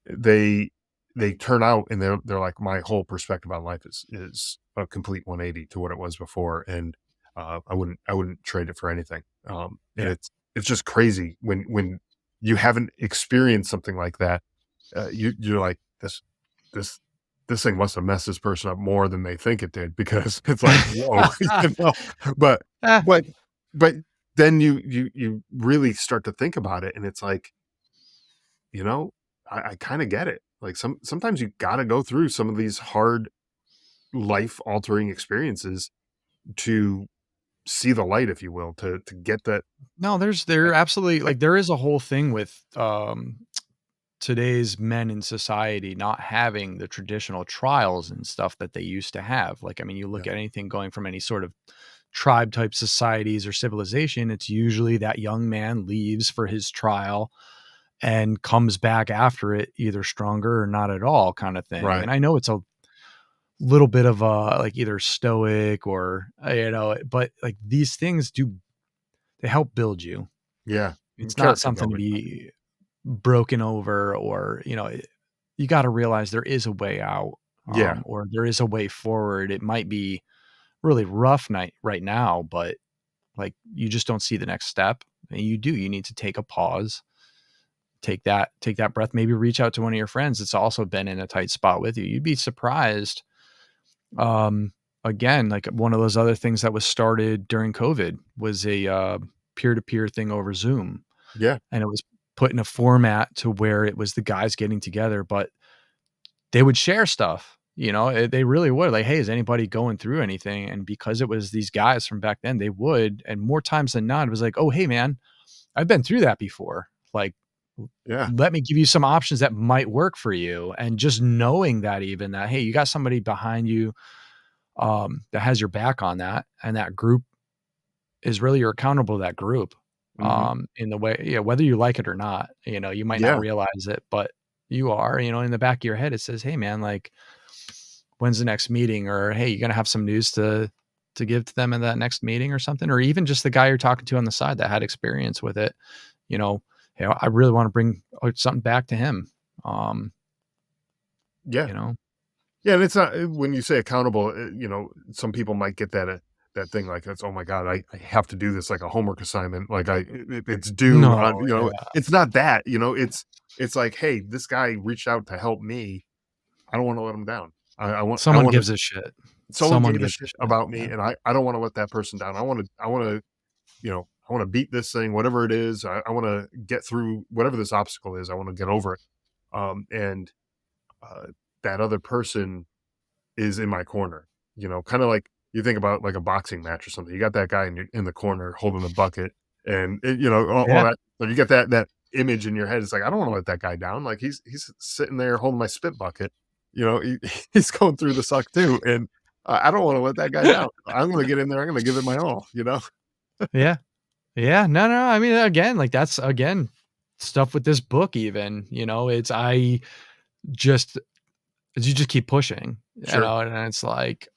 they they turn out and they're like, my whole perspective on life is a complete 180 to what it was before. And, I wouldn't trade it for anything. And yeah. it's just crazy when you haven't experienced something like that. You're like, this this thing must have messed this person up more than they think it did, because it's like, whoa, you know. But Eh, but but then you really start to think about it, and it's like, you know, I kind of get it. Like, sometimes you got to go through some of these hard life altering experiences to see the light, if you will, to get that. no, there absolutely that like, there is a whole thing with, today's men in society not having the traditional trials and stuff that they used to have. Like, I mean, you look yeah, at anything going from any sort of tribe type societies or civilization, it's usually that young man leaves for his trial and comes back after it either stronger or not at all kind of thing. right, And I know it's a little bit of a like either stoic or but like these things do they help build you. yeah, It's not character something to building, be broken over or, you got to realize there is a way out, yeah, or there is a way forward. It might be really rough night right now, but like you just don't see the next step. And you need to take a pause, take that breath, maybe reach out to one of your friends that's also been in a tight spot with you. You'd be surprised. Um, Again, like one of those other things that was started during COVID was a peer-to-peer thing over Zoom, yeah, and it was put in a format to where it was the guys getting together, but they would share stuff. They really would. Like, hey, is anybody going through anything? And because it was these guys from back then, they would. And more times than not, it was like, oh, hey, man, I've been through that before. Like, Yeah. Let me give you some options that might work for you. And just knowing that, even that, hey, you got somebody behind you that has your back on that, and that group is really, you're accountable to that group, Mhm. in the way, yeah, whether you like it or not, you might not Yeah. realize it, but you are, in the back of your head, it says, "Hey, man, like, when's the next meeting?" Or, "Hey, you gonna have some news to give to them in that next meeting," or something, or even just the guy you're talking to on the side that had experience with it, you know, I really wanna bring something back to him, um, Yeah. you know? Yeah, and it's not when you say accountable, some people might get that thing like it's, "Oh my god, I have to do this like a homework assignment, like it's due No, on," yeah. it's not that, it's like, "Hey, this guy reached out to help me. I don't wanna let him down. I Someone wanna gives a shit. someone Someone gave a gives a shit shit, about me, yeah. and I don't wanna let that person down. I wanna beat this thing, whatever it is. I wanna get through whatever this obstacle is. I wanna get over it." And, uh, that other person is in my corner, kinda like you think about like a boxing match or something. You got that guy in the corner holding the bucket and, all Yeah, that. So you get that image in your head. It's like, I don't wanna let that guy down. Like, he's sitting there holding my spit bucket. He he's going through the suck too, and I don't wanna let that guy down. I'm gonna get in there. I'm gonna give it my all. yeah. Yeah, no, no, I mean, again, like, that's, again, stuff with this book even, it's just you just keep pushing, Sure. and it's like,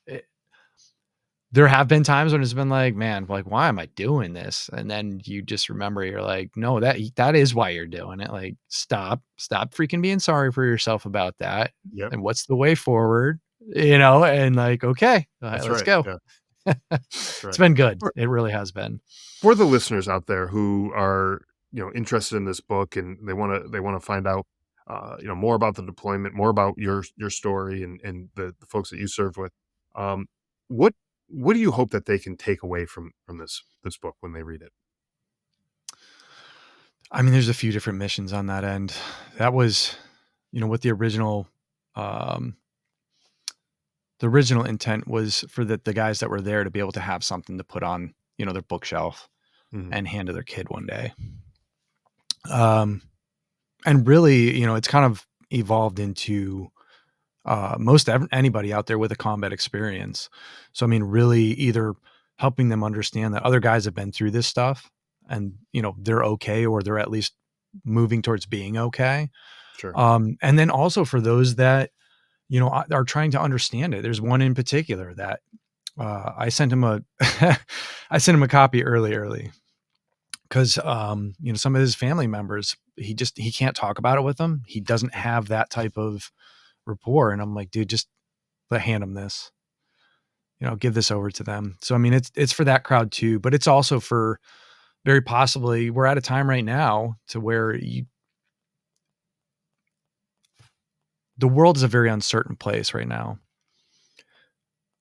there have been times when it's been like, "Man, like, why am I doing this?" And then you just remember, you're like, "No, that is why you're doing it, like, stop freaking being sorry for yourself about that, Yep. and what's the way forward?" And like, "Okay, That's let's right. go." Yeah. That's It's right. been good. It really has been. For the listeners out there who are interested in this book and they want to find out more about the deployment, more about your story and the folks that you served with, um what what do you hope that they can take away from this book when they read it? I mean, there's a few different missions on that end. That was, what um, the original intent was for the guys that were there to be able to have something to put on, their bookshelf Mhm. and hand to their kid one day. Um, and really, it's kind of evolved into anybody out there with a combat experience. So, I mean, really either helping them understand that other guys have been through this stuff and, they're okay, or they're at least moving towards being okay. Sure. And then also for those that, are trying to understand it. There's one in particular that I sent him a I sent him a copy early because some of his family members, he can't talk about it with them. He doesn't have that type of rapport, and I'm like, dude, just hand him this. Give this over to them. So I mean, it's for that crowd too, but it's also for, very possibly, we're at a time right now to where the world is a very uncertain place right now.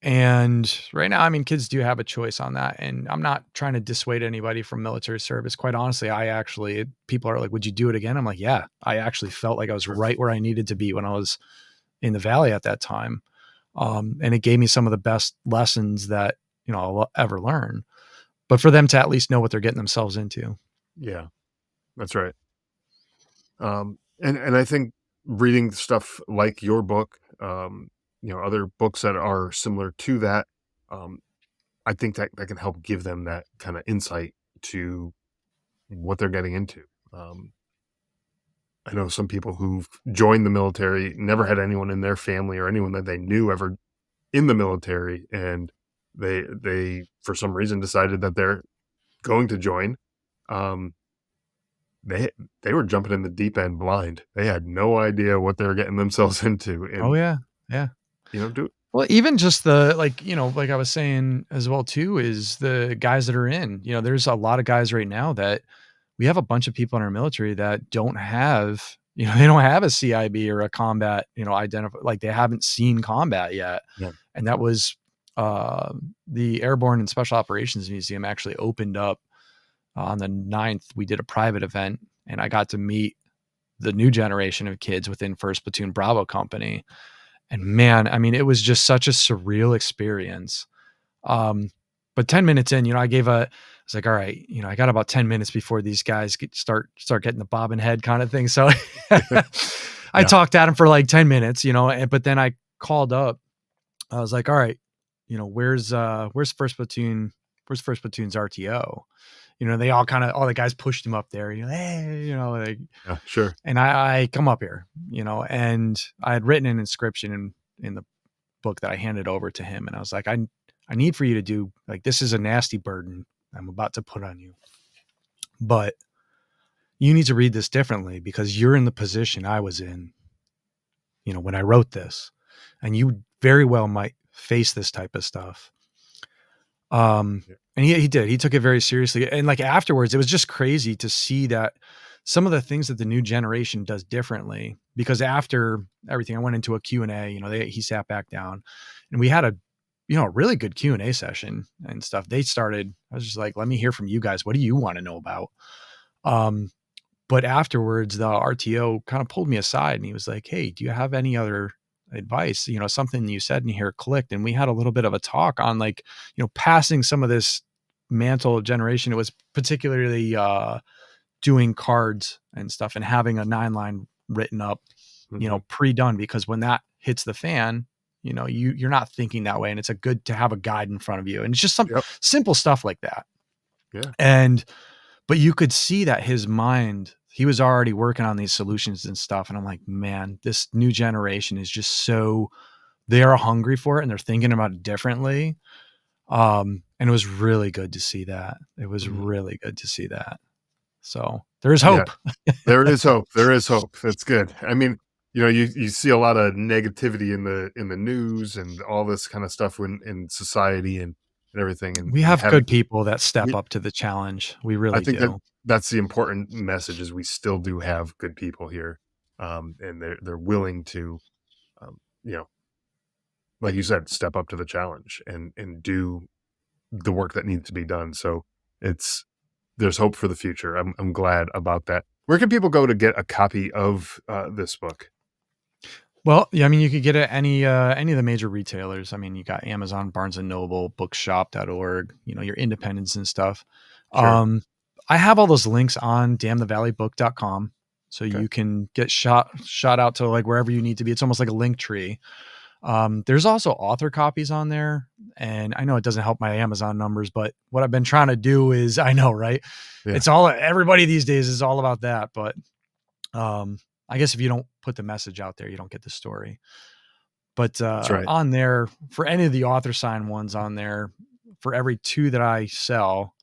And right now, I mean, kids do have a choice on that. And I'm not trying to dissuade anybody from military service. Quite honestly, people are like, would you do it again? I'm like, yeah, I actually felt like I was Sure. right where I needed to be when I was in the Valley at that time. And it gave me some of the best lessons that, I'll ever learn, but for them to at least know what they're getting themselves into. Yeah, that's right. And I think reading stuff like your book, other books that are similar to that, um, I think that can help give them that kind of insight to what they're getting into. Um, I know some people who've joined the military, never had anyone in their family or anyone that they knew ever in the military, and they for some reason decided that they're going to join. Um, they they were jumping in the deep end blind. They had no idea what they were getting themselves into, Oh and yeah. Yeah. do Well, even just like I was saying as well too, is the guys that are in, there's a lot of guys right now that we have a bunch of people in our military that don't have, they don't have a CIB or a combat, identify, like they haven't seen combat yet. yeah, And that was, the Airborne and Special Operations Museum actually opened up on the 9th. We did a private event and I got to meet the new generation of kids within 1st Platoon Bravo Company. And man, I mean, it was just such a surreal experience. Um, but 10 minutes in, I gave It's like, all right, I got about 10 minutes before these guys start getting the bobbing head kind of thing. So I Yeah. talked at him for like 10 minutes, but then I called up. I was like, all right, where's first platoon? Where's first platoon's RTO? They all the guys pushed him up there, hey, like, Yeah. Sure. and I come up here, and I had written an inscription in the book that I handed over to him. And I was like, I need for you to do, like, this is a nasty burden I'm about to put on you, but you need to read this differently because you're in the position I was in, when I wrote this, and you very well might face this type of stuff. Yeah. And he did, he took it very seriously. And like afterwards, it was just crazy to see that some of the things that the new generation does differently, because after everything, I went into a Q&A, he sat back down and we had a really good Q&A session and stuff. I was just like, let me hear from you guys. What do you want to know about? But afterwards, the RTO kind of pulled me aside and he was like, hey, do you have any other advice? Something you said in here clicked. And we had a little bit of a talk on, like, passing some of this mantle of generation. It was particularly doing cards and stuff and having a 9-line written up, Mhm. pre-done, because when that hits the fan, you're not thinking that way. And it's good to have a guide in front of you. And it's just some Yep. simple stuff like that. Yeah. But you could see that his mind, he was already working on these solutions and stuff. And I'm like, man, this new generation is just they are hungry for it and they're thinking about it differently. And it was really good to see that. It was Mhm. really good to see that. So there's Yeah. hope. There is hope. There is hope. That's good. I mean, you see a lot of negativity in the news and all this kind of stuff in society and everything, We and have having good people that step we up to the challenge. We I really think that do. that's the important message is we still do have good people here, and they're willing to, um, you know, like you said, step up to the challenge and do the work that needs to be done. So it's there's hope for the future. I'm glad about that. Where can people go to get a copy of this book? Well, yeah, I mean, you could get it at any of the major retailers. I mean, you got Amazon, Barnes and Noble, bookshop.org, your independents and stuff. Sure. Um, I have all those links on damnthevalleybook.com. So Okay. you can get shot out to like wherever you need to be. It's almost like a link tree. There's also author copies on there. And I know it doesn't help my Amazon numbers, but what I've been trying to do is, I know, right? Yeah. Everybody these days is all about that. But um, I guess if you don't put the message out there, you don't get the story. But That's right. on there, for any of the author sign ones on there, for every 2 that I sell,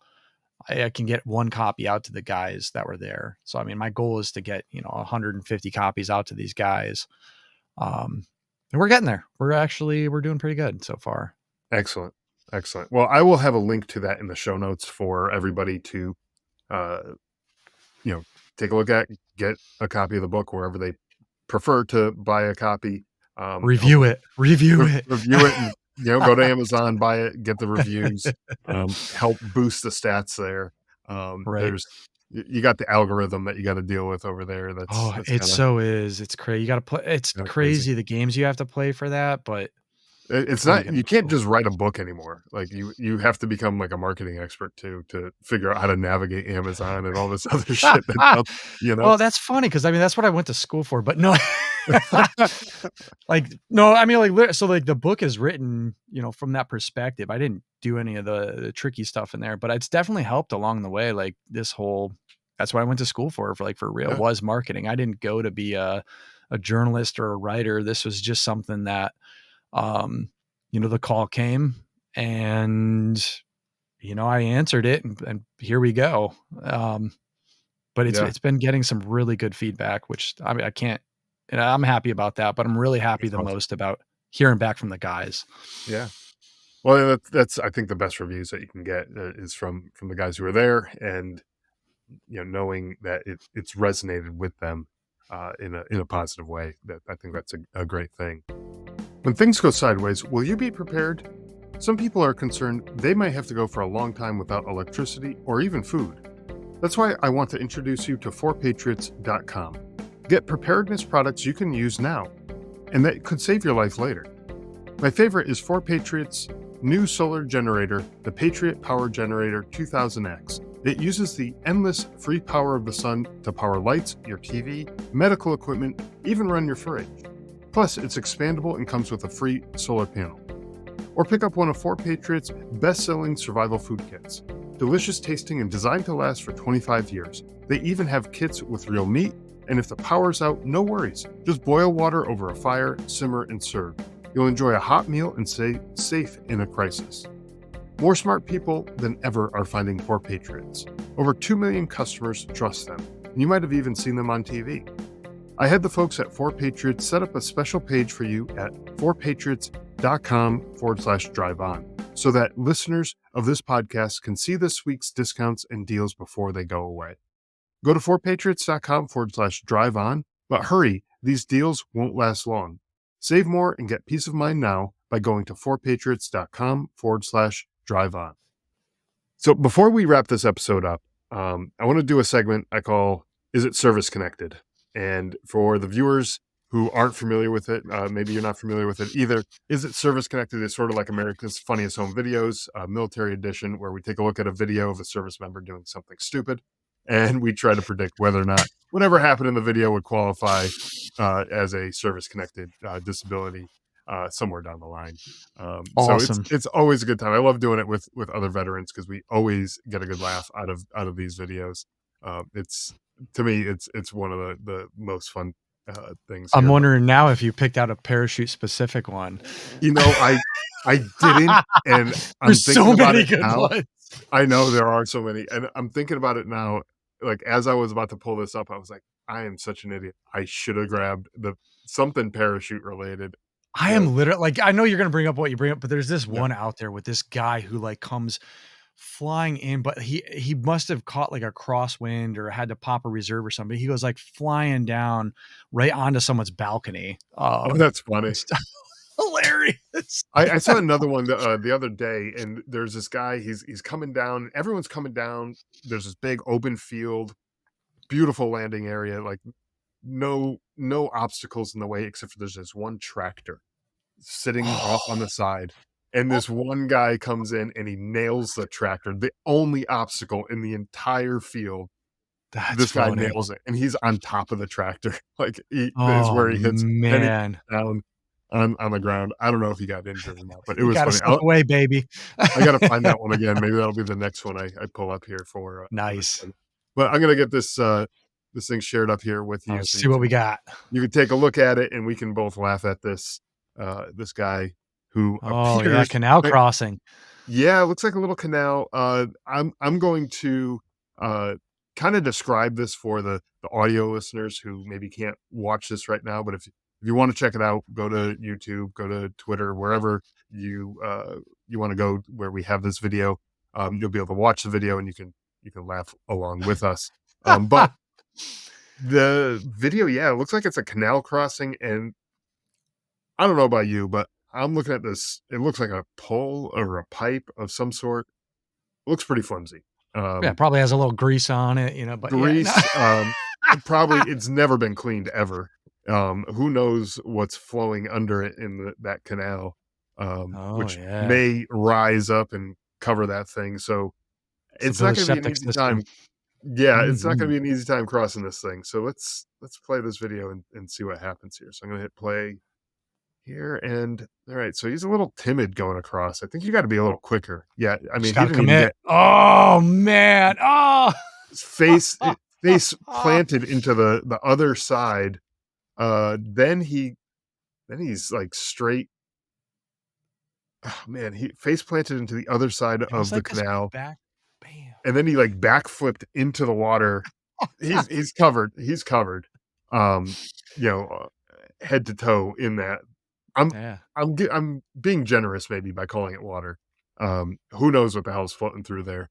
I can get 1 copy out to the guys that were there. So, I mean, my goal is to get, 150 copies out to these guys. And we're getting there. We're doing pretty good so far. Excellent. Excellent. Well, I will have a link to that in the show notes for everybody to, uh, you know, take a look at, get a copy of the book wherever they prefer to buy a copy. Review Hopefully it. Review it. review it and, go to Amazon, buy it, get the reviews, help boost the stats there. Right. There's, you got the algorithm that you got to deal with over there. Oh, That's it kind of so is. It's crazy. You gotta play. It's crazy. crazy the games you have to play for that, but It's what are you not gonna you can't do? just write a book anymore. Like, you have to become, like, a marketing expert too to figure out how to navigate Amazon and all this other shit that comes, you know? Well, that's funny because I mean, that's what I went to school for, but no. Like, no, I mean, like, so, like, the book is written, from that perspective. I didn't do any of the tricky stuff in there, but it's definitely helped along the way, like, that's what I went to school for, like, for real, Yeah, was marketing. I didn't go to be a journalist or a writer. This was just something that, um, the call came and, I answered it and here we go. But yeah, it's been getting some really good feedback, which I mean, I can't and I'm happy about that, but I'm really happy that's the awesome. most about hearing back from the guys. Yeah. Well, that's I think the best reviews that you can get, is from the guys who are there and, knowing that it's resonated with them, in a positive way. That I think that's a great thing. When things go sideways, will you be prepared? Some people are concerned they might have to go for a long time without electricity or even food. That's why I want to introduce you to 4patriots.com. Get preparedness products you can use now and that could save your life later. My favorite is 4Patriots new solar generator, the Patriot Power Generator 2000X. It uses the endless free power of the sun to power lights, your TV, medical equipment, even run your fridge. Plus, it's expandable and comes with a free solar panel. Or pick up one of 4Patriot's best-selling survival food kits. Delicious tasting and designed to last for 25 years. They even have kits with real meat, and if the power's out, no worries. Just boil water over a fire, simmer, and serve. You'll enjoy a hot meal and stay safe in a crisis. More smart people than ever are finding 4Patriots. Over 2 million customers trust them, and you might have even seen them on TV. I had the folks at 4Patriots set up a special page for you at 4patriots.com/drive-on so that listeners of this podcast can see this week's discounts and deals before they go away. Go to 4patriots.com/drive-on, but hurry, these deals won't last long. Save more and get peace of mind now by going to 4patriots.com/drive-on. So before we wrap this episode up, I want to do a segment I call Is It Service Connected? And for the viewers who aren't familiar with it, maybe you're not familiar with it either, Is It Service Connected is sort of like America's Funniest Home Videos, military edition, where we take a look at a video of a service member doing something stupid, and we try to predict whether or not whatever happened in the video would qualify as a service-connected disability somewhere down the line. Awesome. So it's always a good time. I love doing it with other veterans because we always get a good laugh out of these videos. To me, it's one of the most fun things. I'm here. wondering now if you picked out a parachute specific one. You know, I didn't, and I'm There's thinking so about many it good now. ones. I know there are so many, and I'm thinking about it now. Like as I was about to pull this up, I was like, I am such an idiot. I should have grabbed something parachute related. I Yeah. am literally like, I know you're gonna bring up what you bring up, but there's this Yeah. one out there with this guy who like comes flying in, but he must have caught like a crosswind or had to pop a reserve or something. He goes like flying down right onto someone's balcony. Oh, that's funny. It's hilarious. I saw another one the other day, and there's this guy. He's coming down. Everyone's coming down. There's this big open field, beautiful landing area. Like no obstacles in the way except for there's this one tractor sitting off on the side. And this one guy comes in and he nails the tractor, the only obstacle in the entire field. That's This guy funny. nails it, and he's on top of the tractor. Like is Oh where he hits. Then he man. down on the ground. I don't know if he got injured or not, but it You was gotta funny. slip away, baby. I got to find that one again. Maybe that'll be the next one I pull up here for. This Nice. one. But I'm gonna get this thing shared up here with you. Let's so see what we got. You can take a look at it, and we can both laugh at this guy who Oh yeah, appears. canal crossing. Yeah, it looks like a little canal. I'm going to kind of describe this for the audio listeners who maybe can't watch this right now. But if you want to check it out, go to YouTube, go to Twitter, wherever you want to go, where we have this video. You'll be able to watch the video, and you can laugh along with us. But the video, yeah, it looks like it's a canal crossing, and I don't know about you, but I'm looking at this. It looks like a pole or a pipe of some sort. It looks pretty flimsy. Yeah, probably has a little grease on it, you know, but Grease. yeah, Probably it's never been cleaned ever. Who knows what's flowing under it in that canal, which yeah. may rise up and cover that thing. So it's not going to be an easy time. Yeah, it's not going to be an easy time crossing this thing. So let's play this video and see what happens here. So I'm going to hit play here, and all right. So he's a little timid going across. I think you got to be a little quicker. Yeah, I mean, he didn't even get. Oh man! Oh, His face planted into the other side. Then he's like straight. Oh man, he face planted into the other side of the canal. Back, bam. And then he like backflipped into the water. He's covered. He's covered. Head to toe in that. I'm being generous maybe by calling it water. Who knows what the hell's floating through there?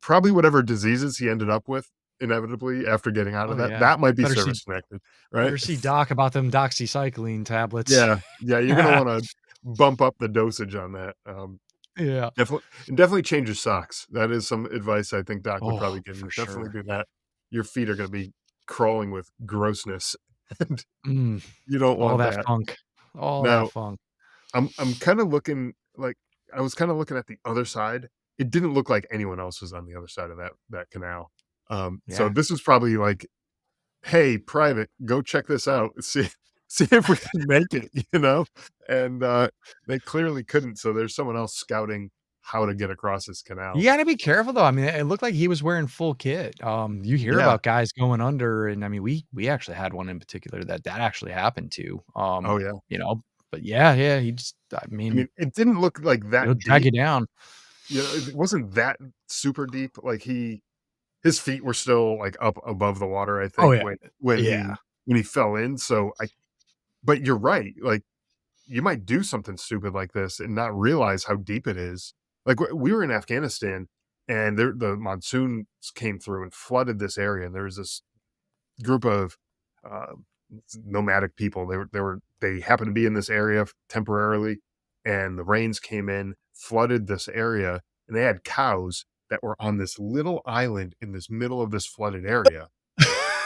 Probably whatever diseases he ended up with inevitably after getting out of that. Yeah. That might be service connected, right? Better see Doc about them doxycycline tablets. Yeah, you're gonna want to bump up the dosage on that. Yeah, definitely change your socks. That is some advice I think Doc would probably give you. For Definitely sure. do that. Your feet are going to be crawling with grossness, and you don't want all that that. funk. All Now, that funk. I'm kind of looking like I was kind of looking at the other side. It didn't look like anyone else was on the other side of that canal. So Yeah. this is probably like, hey, private, go check this out. See if we can make it, And they clearly couldn't. So there's someone else scouting how to get across this You canal. gotta be careful though. I mean, it looked like he was wearing full kit. You hear Yeah. about guys going under, and I mean, we actually had one in particular that actually happened to. Oh yeah. You know, but yeah, he just, I I mean, mean, it didn't look like it'll that drag deep. you down. It wasn't that super deep. Like his feet were still like up above the water, I Oh think, yeah, when yeah. he fell in. So but you're right. Like you might do something stupid like this and not realize how deep it is. Like we were in Afghanistan and the monsoons came through and flooded this area. And there was this group of uh, nomadic people. They happened to be in this area temporarily, and the rains came in, flooded this area, and they had cows that were on this little island in this middle of this flooded area.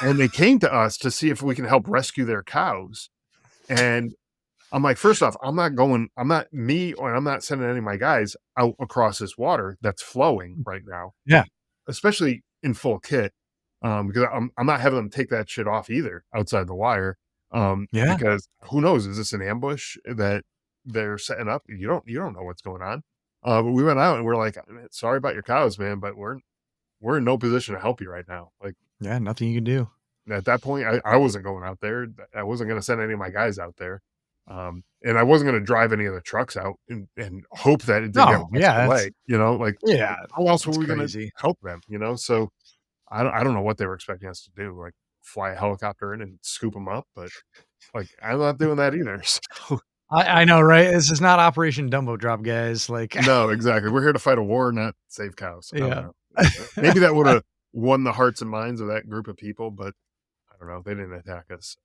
And they came to us to see if we can help rescue their cows. And I'm like, first off, I'm not sending any of my guys out across this water that's flowing right now, Yeah, especially in full kit. Because I'm not having them take that shit off either outside the wire. yeah, Because who knows? Is this an ambush that they're setting up? You don't know what's going on. But we went out and we're like, sorry about your cows, man, but we're in no position to help you right now. Like yeah. Nothing you can do. at that point, I wasn't going out there. I wasn't going to send any of my guys out there. And I wasn't going to drive any of the trucks out and hope that it didn't get No, washed yeah, away. yeah, How else were it's we going to crazy. help them? So I don't know what they were expecting us to do, like fly a helicopter in and scoop them up, but like I'm not doing that either. So I know, right? This is not Operation Dumbo Drop, guys. Like, no, exactly. We're here to fight a war, not save cows. I don't yeah. know. Maybe that would have won the hearts and minds of that group of people, but I don't know. They didn't attack us.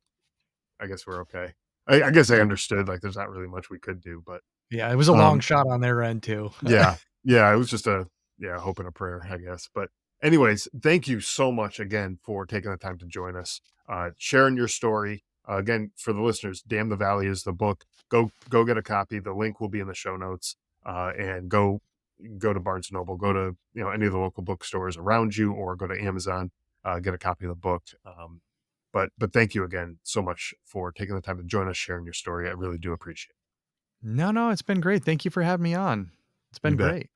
I guess we're okay. I guess I Yeah. understood, like, there's not really much we could do, but, Yeah, it was a long um, shot on their end too. yeah. Yeah, it was just a hope and a prayer, I guess, but anyways, thank you so much again for taking the time to join us, sharing your story. Again, for the listeners, Damn the Valley is the book. Go get a copy. The link will be in the show notes, and go to Barnes& Noble, go to, any of the local bookstores around you, or go to Amazon, get a copy of the book. But thank you again so much for taking the time to join us, sharing your story. I really do appreciate it. No, it's been great. Thank you for having me on. It's You been bet. great.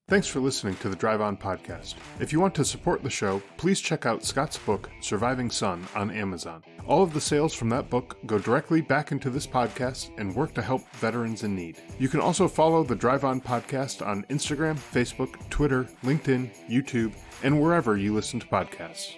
Thanks for listening to the Drive On podcast. If you want to support the show, please check out Scott's book, Surviving Son, on Amazon. All of the sales from that book go directly back into this podcast and work to help veterans in need. You can also follow the Drive On podcast on Instagram, Facebook, Twitter, LinkedIn, YouTube, and wherever you listen to podcasts.